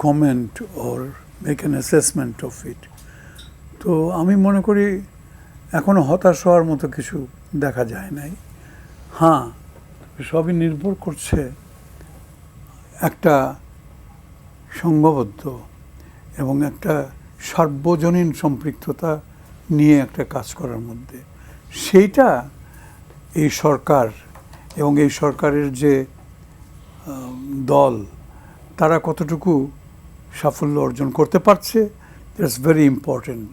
comment or make an assessment of it. তো আমি মনে করি এখনো হতাশ হওয়ার মতো কিছু দেখা যায় নাই। হ্যাঁ, সবই নির্ভর করছে একটা সংঘবদ্ধ এবং একটা সার্বজনীন সম্পৃক্ততা নিয়ে একটা কাজ করার মধ্যে। সেইটা এই সরকার এবং এই সরকারের যে দল, তারা কতটুকু সাফল্য অর্জন করতে পারছে, দ্যাটস ভেরি ইম্পর্টেন্ট।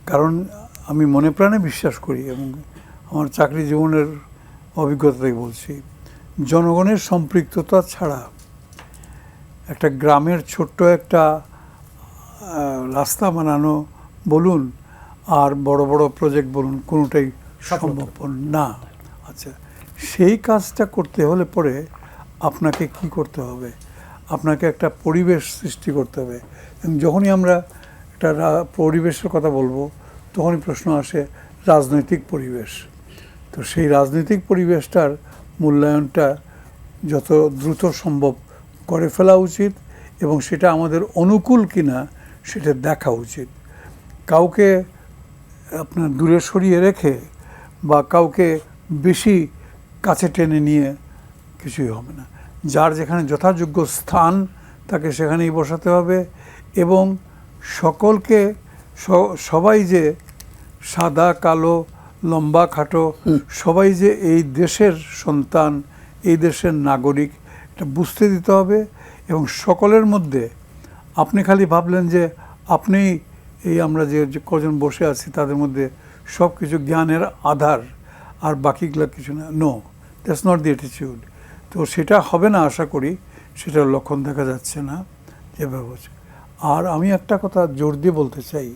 কারণ আমি মনে প্রাণে বিশ্বাস করি এবং আমার চাকরি জীবনের অভিজ্ঞতা থেকে বলছি, জনগণের সম্পৃক্ততা ছাড়া একটা গ্রামের ছোট্ট একটা রাস্তা বানানো বলুন আর বড় বড় প্রজেক্ট বলুন, কোনোটাই সম্ভব না। আচ্ছা, সেই কাজটা করতে হলে পরে আপনাকে কি করতে হবে? আপনাকে একটা পরিবেশ সৃষ্টি করতে হবে। এবং যখনই আমরা একটা পরিবেশের কথা বলবো, তখনই প্রশ্ন আসে রাজনৈতিক পরিবেশ। তো সেই রাজনৈতিক পরিবেশটার মূল্যায়নটা যত দ্রুত সম্ভব করে ফেলা উচিত এবং সেটা আমাদের অনুকূল কিনা সেটা দেখা উচিত। কাউকে আপনার দূরে সরিয়ে রেখে বা কাউকে বেশি কাছে টেনে নিয়ে কিছুই হবে না। যার যেখানে যথাযোগ্য স্থান তাকে সেখানেই বসাতে হবে এবং সকলকে, সবাই যে সাদা কালো লম্বা খাটো সবাই যে এই দেশের সন্তান, এই দেশের নাগরিক, এটা বুঝতে দিতে হবে। এবং সকলের মধ্যে আপনি খালি ভাবলেন যে আপনি এই আমরা যে কজন বসে আছি তাদের মধ্যে সব কিছু জ্ঞানের আধার আর বাকিগুলো কিছু না, no, that's not the attitude. তো সেটা হবে না, আশা করি সেটার লক্ষণ দেখা যাচ্ছে না যেভাবে হচ্ছে। আর আমি একটা কথা জোর দিয়ে বলতে চাই,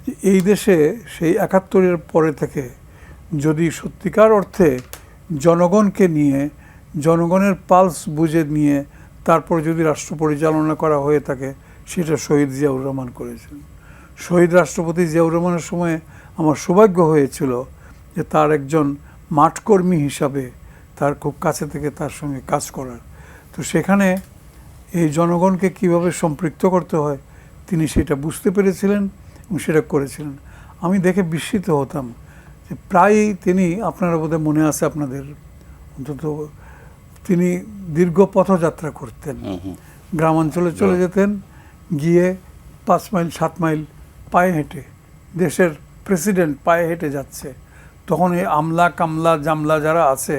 যে এই দেশে সেই ৭১-এর পরে থেকে যদি সত্যিকার অর্থে জনগণকে নিয়ে, জনগণের পালস বুঝে নিয়ে তারপর যদি রাষ্ট্র পরিচালনা করা হয়ে থাকে, সেটা শহীদ জিয়াউর রহমান করেছেন। শহীদ রাষ্ট্রপতি জিয়াউর রহমানের সময় আমার সৌভাগ্য হয়েছিল যে তার একজন মাঠকর্মী হিসাবে তার খুব কাছে থেকে তার সঙ্গে কাজ করার। তো সেখানে এই জনগণকে কিভাবে সম্পৃক্ত করতে হয় তিনি সেটা বুঝতে পেরেছিলেন এবং সেটা করেছিলেন। আমি দেখে বিস্মিত হতাম যে প্রায়ই তিনি, আপনারা বোধহয় মনে আছে আপনাদের, অন্তত তিনি দীর্ঘ পথযাত্রা করতেন, গ্রামাঞ্চলে চলে যেতেন, গিয়ে ৫ মাইল ৭ মাইল পায়ে হেঁটে, দেশের প্রেসিডেন্ট পায়ে হেঁটে যাচ্ছে, তখন এই আমলা কামলা জামলা যারা আছে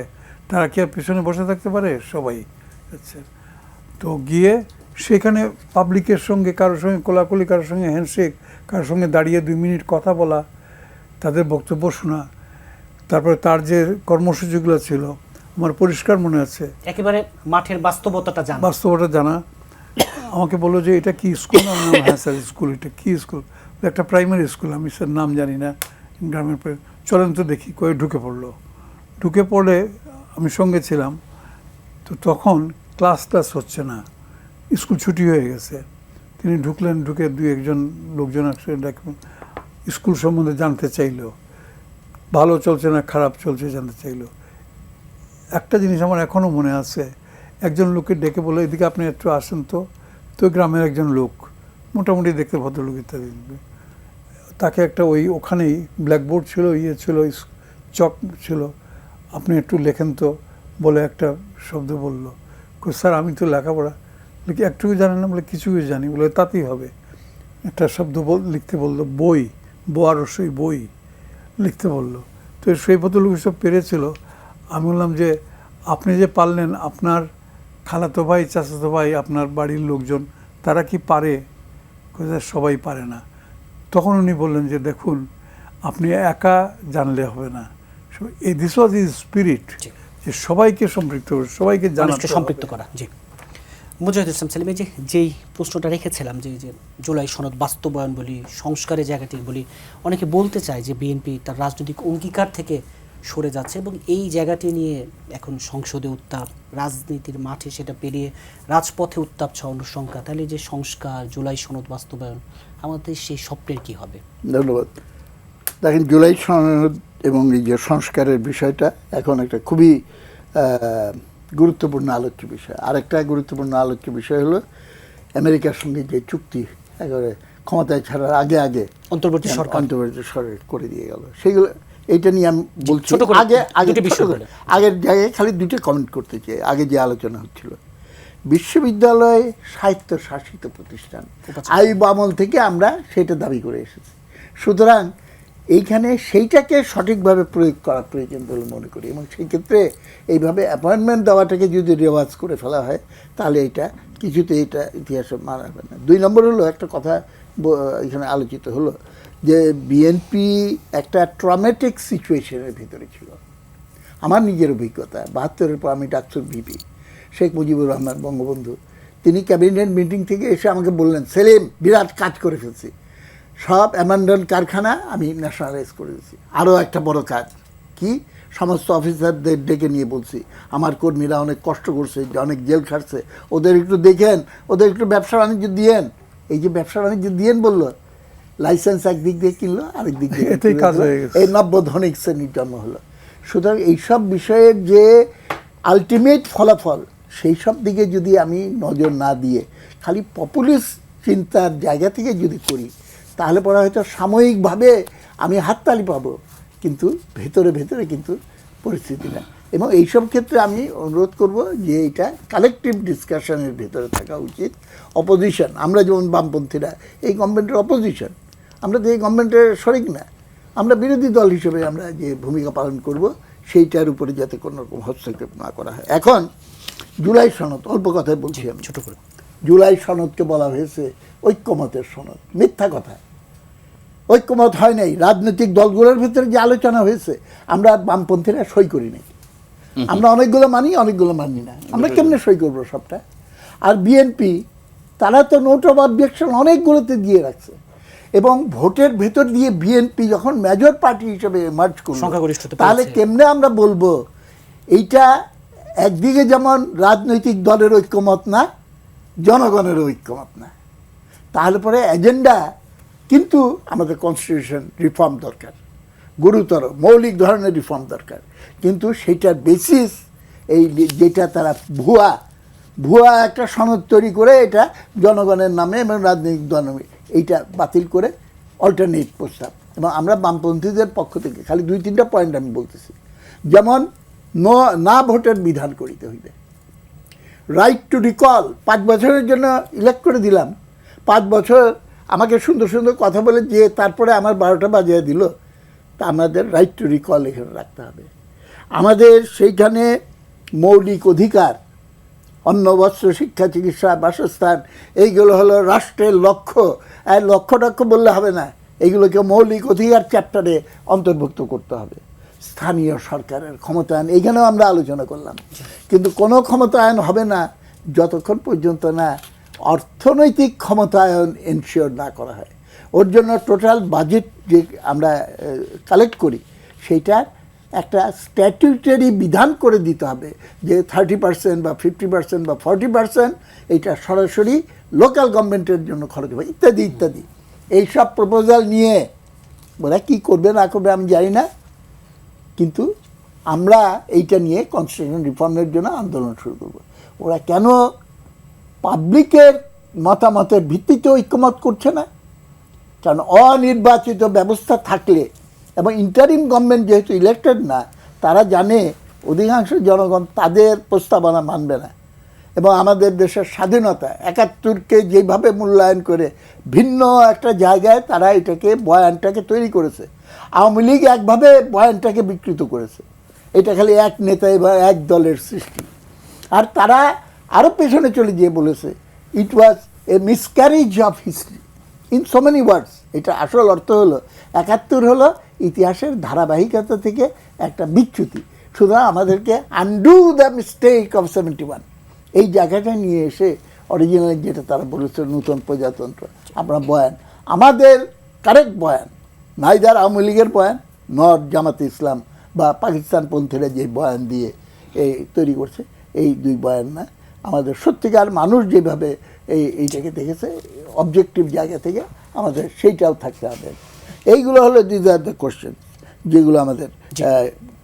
তারা কি আর পেছনে বসে থাকতে পারে? সবাই যাচ্ছে। তো গিয়ে সেখানে পাবলিকের সঙ্গে, কারোর সঙ্গে কোলাকুলি, কারোর সঙ্গে হ্যান্ডশেক, কারোর সঙ্গে দাঁড়িয়ে ২ মিনিট কথা বলা, তাদের বক্তব্য শোনা, তারপরে তার যে কর্মসূচিগুলো ছিল আমার পরিষ্কার মনে আছে। একেবারে মাঠের বাস্তবতাটা জানা। আমাকে বললো যে এটা কি স্কুল? আমি বললাম, হ্যাঁ স্যার স্কুল। এটা কি স্কুল? একটা প্রাইমারি স্কুল। আমি স্যার নাম জানি না, গ্রামের, চলেন তো দেখি। কয়ে ঢুকে পড়লো। ঢুকে পড়ে আমি সঙ্গে ছিলাম। তো তখন ক্লাস হচ্ছে না, স্কুল ছুটি হয়ে গেছে। তিনি ঢুকলেন, ঢুকে ২-১ লোকজন স্কুল সম্বন্ধে জানতে চাইলো, ভালো চলছে না খারাপ চলছে জানতে চাইলো। একটা জিনিস আমার এখনও মনে আছে, একজন লোককে ডেকে বলে, এদিকে আপনি একটু আসেন তো। তো গ্রামের একজন লোক, মোটামুটি দেখতে ভদ্রলোক ইত্যাদি, তাকে একটা ওখানেই ব্ল্যাকবোর্ড ছিল, ছিল, চক ছিল, আপনি একটু লেখেন তো বলে একটা শব্দ বললো। স্যার আমি তো লেখাপড়া একটুকু জানেন না? বলে কিছুই জানি। বলে তাতেই হবে। একটা শব্দ লিখতে বললো, বই, বোয়ারসই বই লিখতে বললো। তো সেই ভদ্রলোক সব পেরেছিল। আমি বললাম যে আপনি যে পারলেন, আপনার খালাতো ভাই, চাচাতো ভাই, আপনার বাড়ির লোকজন তারা কি পারে? সবাই পারে না। তখন উনি বললেন যে দেখুন, আপনি একা জানলে হবে না। এই দিস ওয়াজ ইজ স্পিরিট, যে সবাইকে সম্পৃক্ত করে, সবাইকে মানুষকে জানাতে সম্পৃক্ত হবে। করা। জি, মুজাহিদুল ইসলাম সেলিম, এই যে যেই প্রশ্নটা রেখেছিলাম যে জুলাই সনদ বাস্তবায়ন বলি, সংস্কারের জায়গাটি বলি, অনেকে বলতে চায় যে বিএনপি তার রাজনৈতিক অঙ্গীকার থেকে সরে যাচ্ছে এবং এই জায়গাটি নিয়ে এখন সংসদে উত্তাপ, রাজনীতির মাঠে সেটা পেরিয়ে রাজপথে উত্তাপ ছড়ানোর সংখ্যা। তাহলে যে সংস্কার, জুলাই সনদ বাস্তবায়ন, আমাদের সেই স্বপ্নের কি হবে? ধন্যবাদ। দেখেন, জুলাই সনদ এবং এই যে সংস্কারের বিষয়টা এখন একটা খুবই গুরুত্বপূর্ণ আলোচ্য বিষয়। আরেকটা গুরুত্বপূর্ণ আলোচ্য বিষয় হলো আমেরিকার সঙ্গে যে চুক্তি একেবারে ক্ষমতায় ছাড়ার আগে আগে অন্তর্বর্তী সরকার করে দিয়ে গেল, সেগুলো এইটা নিয়ে আমি বলছি। ছোট করে দুটি বিষয় ছোট করে আগের জায়গায় খালি দুটো কমেন্ট করতে চাই। আগে যে আলোচনা হচ্ছিল, বিশ্ববিদ্যালয় স্বায়ত্তশাসিত প্রতিষ্ঠান, আইয়ুব আমল থেকে আমরা সেটা দাবি করে এসেছি। সুতরাং এইখানে সেইটাকে সঠিকভাবে প্রয়োগ করা প্রয়োজন বলে মনে করি, এবং সেই ক্ষেত্রে এইভাবে অ্যাপয়েন্টমেন্ট দেওয়াটাকে যদি রেওয়াজ করে ফেলা হয় তাহলে এটা কিছুতে এটা ইতিহাসে মানা হবে না। 2 নম্বর হলো, একটা কথা এখানে আলোচিত হলো যে বিএনপি একটা ট্রমেটিক সিচুয়েশনের ভিতরে ছিল। আমার নিজের অভিজ্ঞতা, 72-এর পর আমি ডাক্তার ভিপি শেখ মুজিবুর রহমান বঙ্গবন্ধু, তিনি ক্যাবিনেট মিটিং থেকে এসে আমাকে বললেন, সেলিম, বিরাট কাজ করে ফেলছি, সব অ্যামান্ডন কারখানা আমি ন্যাশনালাইজ করে দিচ্ছি। আরও একটা বড় কাজ কি, সমস্ত অফিসারদের ডেকে নিয়ে বলছি, আমার কর্মীরা অনেক কষ্ট করছে, অনেক জেল খাটছে, ওদের একটু দেখেন, ওদের একটু ব্যবসা বাণিজ্য দিয়েন। এই যে ব্যবসা বাণিজ্য দিয়েন বললো, লাইসেন্স একদিক দিয়ে কিনলো, আরেক দিক দিয়ে এতেই কাজ হয়ে গেছে। এই নব্যধনিক শ্রেণীর জন্ম হলো। সুতরাং এইসব বিষয়ের যে আলটিমেট ফলাফল, সেই সব দিকে যদি আমি নজর না দিয়ে খালি পপুলিস্ট চিন্তার জায়গা থেকে যদি করি, তাহলে পরে হয়তো সাময়িকভাবে আমি হাততালি পাবো, কিন্তু ভেতরে ভেতরে কিন্তু পরিস্থিতি না। এবং এইসব ক্ষেত্রে আমি অনুরোধ করব যে এটা কালেকটিভ ডিসকাশনের ভেতরে থাকা উচিত। অপোজিশন, আমরা যেমন বামপন্থীরা এই গভর্নমেন্টের অপোজিশন, আমরা তো এই গভর্নমেন্টের শরিক না, আমরা বিরোধী দল হিসেবে আমরা যে ভূমিকা পালন করব সেইটার উপরে যাতে কোনো রকম হস্তক্ষেপ না করা হয়। এখন জুলাই সনদ, অল্প কথায় বলছি আমি, ছোট করে। জুলাই সনদকে বলা হয়েছে ঐক্যমতের সনদ। মিথ্যা কথা, ঐক্যমত হয় নাই। রাজনৈতিক দলগুলোর ভিতরে যে আলোচনা হয়েছে, আমরা বামপন্থীরা সই করি নাই। আমরা অনেকগুলো মানি, অনেকগুলো মানি না। আমরা কেমনে সই করবো সবটা? আর বিএনপি, তারা তো নোট অফ অবজেকশন অনেকগুলোতে দিয়ে রাখছে, এবং ভোটের ভেতর দিয়ে বিএনপি যখন মেজর পার্টি হিসেবে এমার্জ করলো, তাহলে কেমনে আমরা বলবো এইটা একদিকে যেমন রাজনৈতিক দলের ঐক্যমত না, জনগণের ঐক্যমত না? তাহলে পরে এজেন্ডা, কিন্তু আমাদের কনস্টিটিউশন রিফর্ম দরকার, গুরুতর মৌলিক ধরনের রিফর্ম দরকার, কিন্তু সেইটার বেসিস এই যেটা তারা ভুয়া একটা সনদ তৈরি করে এটা জনগণের নামে এবং রাজনৈতিক দল নামে এইটা বাতিল করে অল্টারনেট প্রস্তাব। এবং আমরা বামপন্থীদের পক্ষ থেকে খালি 2-3টা পয়েন্ট আমি বলতেছি, যেমন না ভোটের বিধান করিতে হইবে, রাইট টু রিকল, 5 বছরের জন্য ইলেক্ট করে দিলাম, 5 বছর আমাকে সুন্দর সুন্দর কথা বলে যে তারপরে আমার 12টা বাজিয়ে দিল, তা আমাদের রাইট টু রিকল এখানে রাখতে হবে। আমাদের সেইখানে মৌলিক অধিকার, অন্ন, বস্ত্র, শিক্ষা, চিকিৎসা, বাসস্থান, এইগুলো হলো রাষ্ট্রের লক্ষ্য। আর লক্ষ্য বললে হবে না, এইগুলোকে মৌলিক অধিকার চ্যাপ্টারে অন্তর্ভুক্ত করতে হবে। স্থানীয় সরকারের ক্ষমতায়ন, এইখানেও আমরা আলোচনা করলাম, কিন্তু কোনো ক্ষমতায়ন হবে না যতক্ষণ পর্যন্ত না অর্থনৈতিক ক্ষমতায়ন এনশিওর না করা হয়। ওর জন্য টোটাল বাজেট যে আমরা কালেক্ট করি, সেইটার একটা স্ট্যাটিউটারি বিধান করে দিতে হবে যে 30% বা 50% বা 40% এইটা সরাসরি লোকাল গভর্নমেন্টের জন্য খরচ হবে, ইত্যাদি ইত্যাদি। এইসব প্রপোজাল নিয়ে ওরা কী করবে না করবে আমি জানি না, কিন্তু আমরা এইটা নিয়ে কনস্টিটিউশন রিফর্মের জন্য আন্দোলন শুরু করব। ওরা কেন পাবলিকের মতামতের ভিত্তিতে ঐক্যমত করছে না? কারণ অনির্বাচিত ব্যবস্থা থাকলে এবং ইন্টারিম গভর্নমেন্ট যেহেতু ইলেক্টেড না, তারা জানে অধিকাংশ জনগণ তাদের প্রস্তাবনা মানবে না, এবং আমাদের দেশের স্বাধীনতা ৭১কে যেভাবে মূল্যায়ন করে ভিন্ন একটা জায়গায় তারা এটাকে বয়ানটাকে তৈরি করেছে। আওয়ামী লীগ একভাবে বয়ানটাকে বিকৃত করেছে। এটা খালি এক নেতা বা এক দলের সৃষ্টি। আর তারা আরও পেছনে চলে গিয়ে বলেছে it was a miscarriage of history in so many words. এটা আসল অর্থ হলো ৭১ হলো ইতিহাসের ধারাবাহিকতা থেকে একটা বিচ্যুতি। সুতরাং আমাদেরকে আনডু দ্য মিস্টেক অফ 71 এই জায়গাটা নিয়ে এসে অরিজিনাল যেটা তারা বলেছে নূতন প্রজাতন্ত্র আমরা বয়ান, আমাদের কারেক্ট বয়ান, নাইদার আওয়ামী লীগের বয়ান নর জামাতে ইসলাম বা পাকিস্তানপন্থীরা যে বয়ান দিয়ে এই তৈরি করছে এই দুই বয়ান না। আমাদের সত্যিকার মানুষ যেভাবে এইটাকে দেখেছে অবজেক্টিভ জায়গা থেকে আমাদের সেইটাও থাকতে হবে। এইগুলো হলো দিস আর দ্য কোশ্চেন যেগুলো আমাদের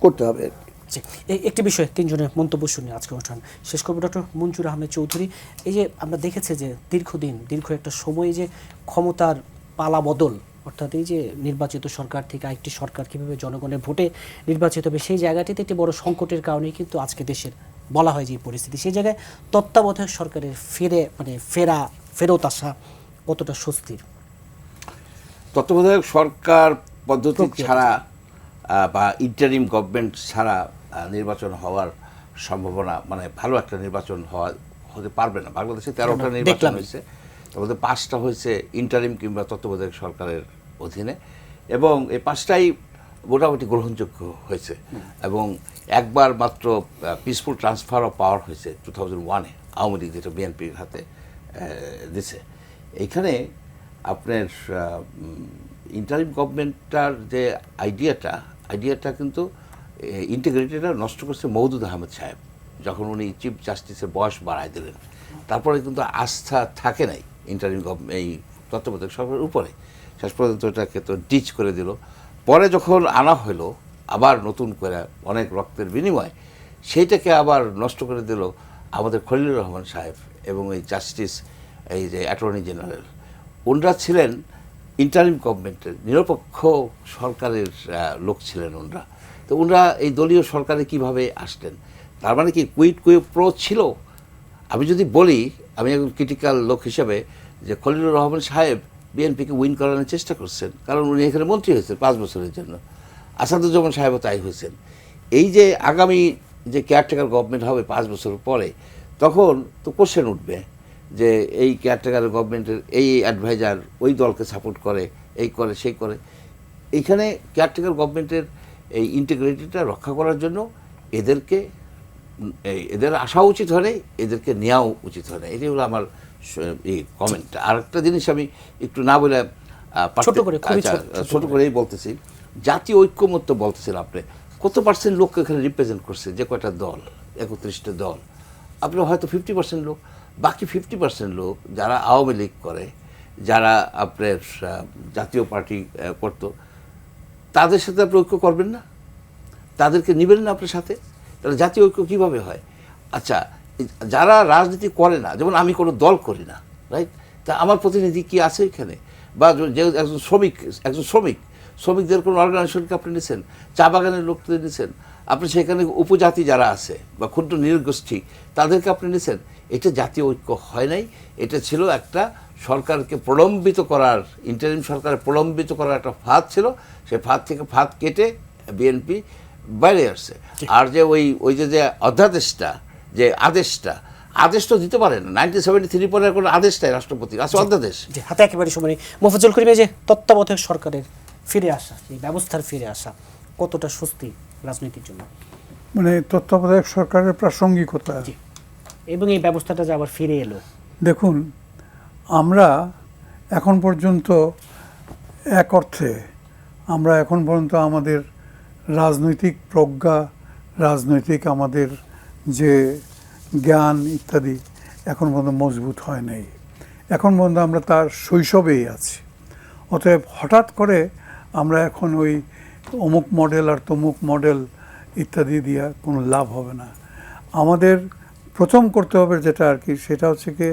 করতে হবে। জি, একটি বিষয়ে তিনজনের মন্তব্য শুনে আজকে অনুষ্ঠান শেষ করব। ডক্টর মঞ্জুর আহমেদ চৌধুরী, এই যে আমরা দেখেছি যে দীর্ঘ একটা সময় যে ক্ষমতার পালা বদল, অর্থাৎ এই যে নির্বাচিত সরকার থেকে আরেকটি সরকার কীভাবে জনগণের ভোটে নির্বাচিত হবে, সেই জায়গাটিতে একটি বড় সংকটের কারণেই কিন্তু আজকে দেশের বলা হয় যে পরিস্থিতি। সেই জায়গায় তত্ত্বাবধায়ক সরকারের ফেরত আসা কতটা স্বস্তির? তত্ত্বাবধায়ক সরকার পদ্ধতি ছাড়া বা ইন্টারিম গভর্নমেন্ট ছাড়া নির্বাচন হওয়ার সম্ভাবনা, মানে ভালো একটা নির্বাচন হতে পারবে না। বাংলাদেশে 13টা নির্বাচন হয়েছে, তার মধ্যে 5টা হয়েছে ইন্টারিম কিংবা তত্ত্বাবধায়ক সরকারের অধীনে, এবং এই 5টাই মোটামুটি গ্রহণযোগ্য হয়েছে। এবং একবার মাত্র পিসফুল ট্রান্সফার অফ পাওয়ার হয়েছে 2001-এ, আওয়ামী লীগ যেটা বিএনপির হাতে দিছে। এইখানে আপনার ইন্টারিম গভর্নমেন্টটার যে আইডিয়াটা কিন্তু ইন্টিগ্রেটেডটা নষ্ট করছে মওদুদ আহমেদ সাহেব যখন উনি চিফ জাস্টিসের বয়স বাড়ায় দিলেন। তারপরে কিন্তু আস্থা থাকে নাই ইন্টারিম এই তত্ত্বাবধায়ক সরকারের উপরে, শেষ পর্যন্ত এটাকে তো ডিচ করে দিল। পরে যখন আনা হলো আবার নতুন করে অনেক রক্তের বিনিময়, সেইটাকে আবার নষ্ট করে দিল আমাদের খলিলুর রহমান সাহেব এবং এই জাস্টিস, এই যে অ্যাটর্নি জেনারেল, ওনারা ছিলেন ইন্টারিম গভর্নমেন্টের নিরপেক্ষ সরকারের লোক ছিলেন ওনারা। তো ওনারা এই দলীয় সরকারে কিভাবে আসলেন? তার মানে কি কুইট প্রো ছিল? আমি যদি বলি, আমি একজন ক্রিটিক্যাল লোক হিসেবে, যে খলিলুর রহমান সাহেব বিএনপিকে উইন করানোর চেষ্টা করছেন, কারণ উনি এখানে মন্ত্রী হয়েছেন 5 বছরের জন্য। আসাদুজ্জামান সাহেবও তাই হয়েছেন। এই যে আগামী যে কেয়ারটেকার গভর্নমেন্ট হবে 5 বছর পরে, তখন তো কোশ্চেন উঠবে যে এই কেয়ারটেকার গভর্নমেন্টের এই অ্যাডভাইজার ওই দলকে সাপোর্ট করে, এই করে সেই করে। এইখানে কেয়ারটেকার গভর্নমেন্টের এই ইন্টিগ্রিটিটা রক্ষা করার জন্য এদের আসা উচিত হয়, এদেরকে নেওয়াও উচিত হয় না। এটাই হলো আমার এই কমেন্টটা। আর একটা জিনিস আমি একটু না বলে ছোট করেই বলতেছি, জাতীয় ঐক্যমত্য বলতেছেন আপনি, কত পার্সেন্ট লোককে এখানে রিপ্রেজেন্ট করছে? যে কয়টা দল, 31টা দল, আপনি হয়তো 50% লোক, বাকি 50% লোক যারা আওয়ামী লীগ করে, যারা আপনার জাতীয় পার্টি করত, তাদের সাথে আপনি ঐক্য করবেন না? তাদেরকে নেবেন না আপনার সাথে? তাহলে জাতীয় ঐক্য কীভাবে হয়? আচ্ছা, যারা রাজনীতি করে না, যেমন আমি কোনো দল করি না, রাইট, তা আমার প্রতিনিধি কি আছে এখানে? বা যে একজন শ্রমিকদের কোনো অর্গানাইজেশনকে আপনি নিছেন, চা বাগানের লোকদের নিছেন, আপনি সেখানে উপজাতি যারা আছে বা ক্ষুদ্র নৃগোষ্ঠী তাদেরকে আপনি নিছেন। এটা জাতীয় ঐক্য হয় নাই। এটা ছিল একটা সরকারকে প্রলম্বিত করার, ইন্টারিম সরকারের প্রলম্বিত করার একটা ফাঁদ ছিল। সেই ফাঁদ থেকে ফাঁদ কেটে বিএনপি বাইরে আসছে। আর যে ওই যে অধ্যাদেশটা, যে আদেশ তো দিতে পারে না। 1973 পরে কোনো আদেশ নাই রাষ্ট্রপতির, আছে অধ্যাদেশ। হাতে একেবারে সময় নেই। মোফাজ্জল করিম, যে তত্ত্বাবধায়ক সরকারের ফিরে আসা, এই ব্যবস্থার ফিরে আসা কতটা স্বস্তি রাজনীতির জন্য? মানে তত্ত্বাবধায়ক সরকারের প্রাসঙ্গিকতা এবং এই ব্যবস্থাটা যে আবার ফিরে এলো। দেখুন, আমরা এখন পর্যন্ত এক অর্থে আমাদের রাজনৈতিক প্রজ্ঞা, রাজনৈতিক আমাদের যে জ্ঞান ইত্যাদি এখন পর্যন্ত মজবুত হয় নাই। এখন পর্যন্ত আমরা তার শৈশবেই আছি। অতএব হঠাৎ করে আমরা এখন ওই অমুক মডেল আর তমুক মডেল ইত্যাদি দিয়া কোনো লাভ হবে না। আমাদের প্রথম করতে হবে যেটা আর কি, সেটা হচ্ছে কি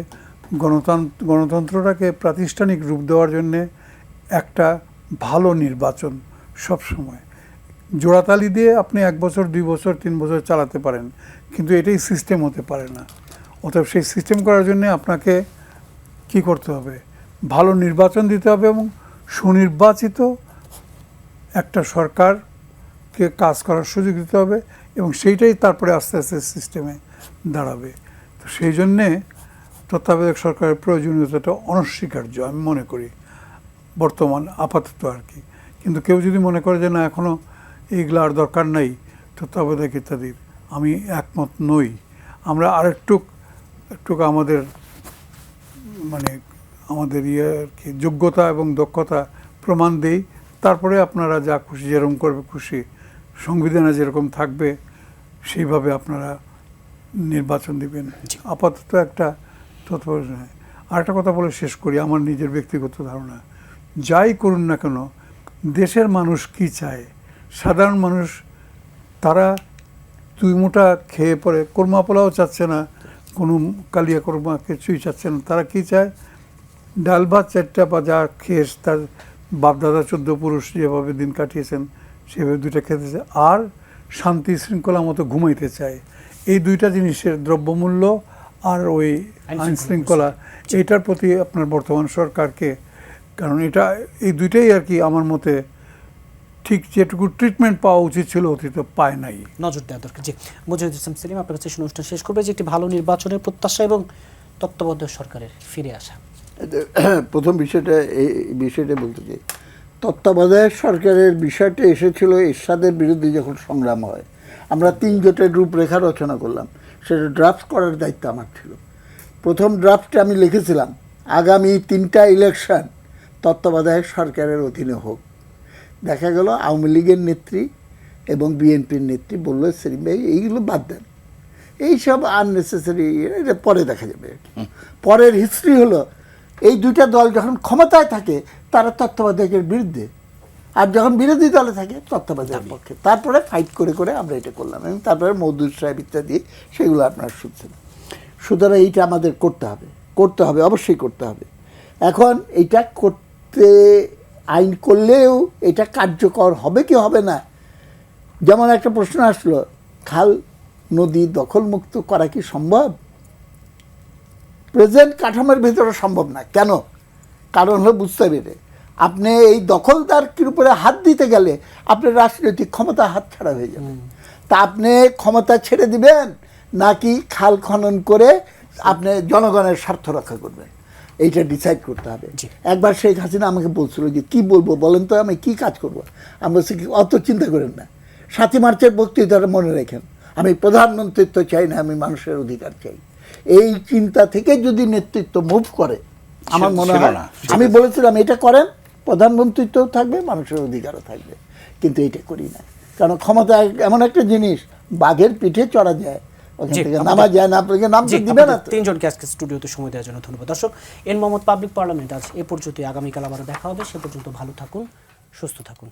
গণতন্ত্রটাকে প্রাতিষ্ঠানিক রূপ দেওয়ার জন্যে একটা ভালো নির্বাচন সবসময়। জোড়াতালি দিয়ে আপনি 1 বছর, 2 বছর, 3 বছর চালাতে পারেন, কিন্তু এটাই সিস্টেম হতে পারে না। অতএব সেই সিস্টেম করার জন্য আপনাকে কি করতে হবে, ভালো নির্বাচন দিতে হবে এবং সুনির্বাচিত একটা সরকারকে কাজ করার সুযোগ দিতে হবে, এবং সেইটাই তারপরে আস্তে আস্তে সিস্টেমে দাঁড়াবে। তো সেই জন্যে তত্ত্বাবধায়ক সরকারের প্রয়োজনীয়তাটা অনস্বীকার্য আমি মনে করি বর্তমান আপাতত আর কি। কিন্তু কেউ যদি মনে করে যে না এখনও এইগুলো আর দরকার নাই তত্ত্বাবধায়ক ইত্যাদির, আমি একমত নই। আমরা আরেকটু আমাদের মানে আমাদের আর কি যোগ্যতা এবং দক্ষতা প্রমাণ দেই, তারপরে আপনারা যা খুশি যেরকম করবে খুশি, সংবিধানে যেরকম থাকবে সেইভাবে আপনারা নির্বাচন দিবেন। আপাতত একটা তত্ত্বাবধায়ক। আরেকটা কথা বলে শেষ করি, আমার নিজের ব্যক্তিগত ধারণা, যাই করুন না কেন দেশের মানুষ কি চায়, সাধারণ মানুষ তারা দুই মুঠা খেয়ে পরে কোরমা পোলাও চাচ্ছে না, কোনো কালিয়া কোরমা কিছুই চাচ্ছে না। তারা কি চায়, ডাল ভাত চারটা বা যা খেয়ে তার বাপদাদা 14 পুরুষ যেভাবে দিন কাটিয়েছেন সেভাবে দুইটা খেতে চায়, আর শান্তি শৃঙ্খলা মতো ঘুমাইতে চায়। এই দুইটা জিনিসের দ্রব্যমূল্য আর ওই আইন শৃঙ্খলা, এইটার প্রতি আপনার বর্তমান সরকারকে, কারণ এটা এই দুইটাই আর কি আমার মতে ঠিক যেটুকু ট্রিটমেন্ট পাওয়া উচিত ছিল অতীতে পায় নাই, নজর দেওয়া দরকার। জি, মুজাহিদুল ইসলাম সেলিম, আপনার কাছে অনুষ্ঠান শেষ করবে যে একটি ভালো নির্বাচনের প্রত্যাশা এবং তত্ত্বাবধায়ক সরকারের ফিরে আসা। প্রথম বিষয়টা এই বিষয়টা বলতে চাই, তত্ত্বাবধায়ক সরকারের বিষয়টা এসেছিল এরশাদের বিরুদ্ধে যখন সংগ্রাম হয়। আমরা 3 জোটের রূপরেখা রচনা করলাম, সেটা ড্রাফট করার দায়িত্ব আমার ছিল। প্রথম ড্রাফটে আমি লিখেছিলাম আগামী 3টা ইলেকশন তত্ত্বাবধায়ক সরকারের অধীনে হোক। দেখা গেল আওয়ামী লীগের নেত্রী এবং বিএনপির নেত্রী বললো সেলিম ভাই এইগুলো বাদ দেন, এইসব আননেসেসারি, এটা পরে দেখা যাবে। পরের হিস্ট্রি হলো এই দুইটা দল যখন ক্ষমতায় থাকে তারা তত্ত্বাবধায়কের বিরুদ্ধে, আর যখন বিরোধী দলে থাকে তত্ত্বাবধায়কের পক্ষে। তারপরে ফাইট করে করে আমরা এটা করলাম, এবং তারপরে মওদুদ সাহেব ইত্যাদি সেগুলো আপনারা শুনছেন। সুতরাং এইটা আমাদের করতে হবে, অবশ্যই করতে হবে। এখন এইটা করতে আইন করলেও এটা কার্যকর হবে কি হবে না, যেমন একটা প্রশ্ন আসলো, খাল নদী দখলমুক্ত করা কি সম্ভব? প্রেজেন্ট কাঠামোর ভিতরে সম্ভব না। কেন? কারণ হলো বুঝতে পেরে, আপনি এই দখলদারকির উপরে হাত দিতে গেলে আপনার রাজনৈতিক ক্ষমতা হাতছাড়া হয়ে যাবে। তা আপনি ক্ষমতা ছেড়ে দিবেন নাকি খাল খনন করে আপনি জনগণের স্বার্থ রক্ষা করবেন, এইটা ডিসাইড করতে হবে। একবার শেখ হাসিনা আমাকে বলছিল যে কি বলবো বলেন তো, আমি কি কাজ করব। আমি বলছি কি অত চিন্তা করেন না, 7ই মার্চের বক্তৃতাটা মনে রাখেন, আমি প্রধানমন্ত্রিত্ব চাই না, আমি মানুষের অধিকার চাই। এই চিন্তা থেকে যদি নেতৃত্ব মুভ করে আমার মনে হয়, আমি বলেছিলাম এটা করেন, প্রধানমন্ত্রিত্বও থাকবে, মানুষের অধিকারও থাকবে, কিন্তু এটা করি না। কারণ ক্ষমতা এমন একটা জিনিস, বাঘের পিঠে চড়া যায়, ওখান থেকে নামা যায় না, আপনাকে নামতে দিবে না। 3 জনকে আজকে স্টুডিওতে সময় দেওয়ার জন্য ধন্যবাদ। দর্শক, এন মোহাম্মদ পাবলিক পার্লামেন্ট আজ এ পর্যন্তই। আগামীকাল আবারও দেখা হবে, সে পর্যন্ত ভালো থাকুন, সুস্থ থাকুন।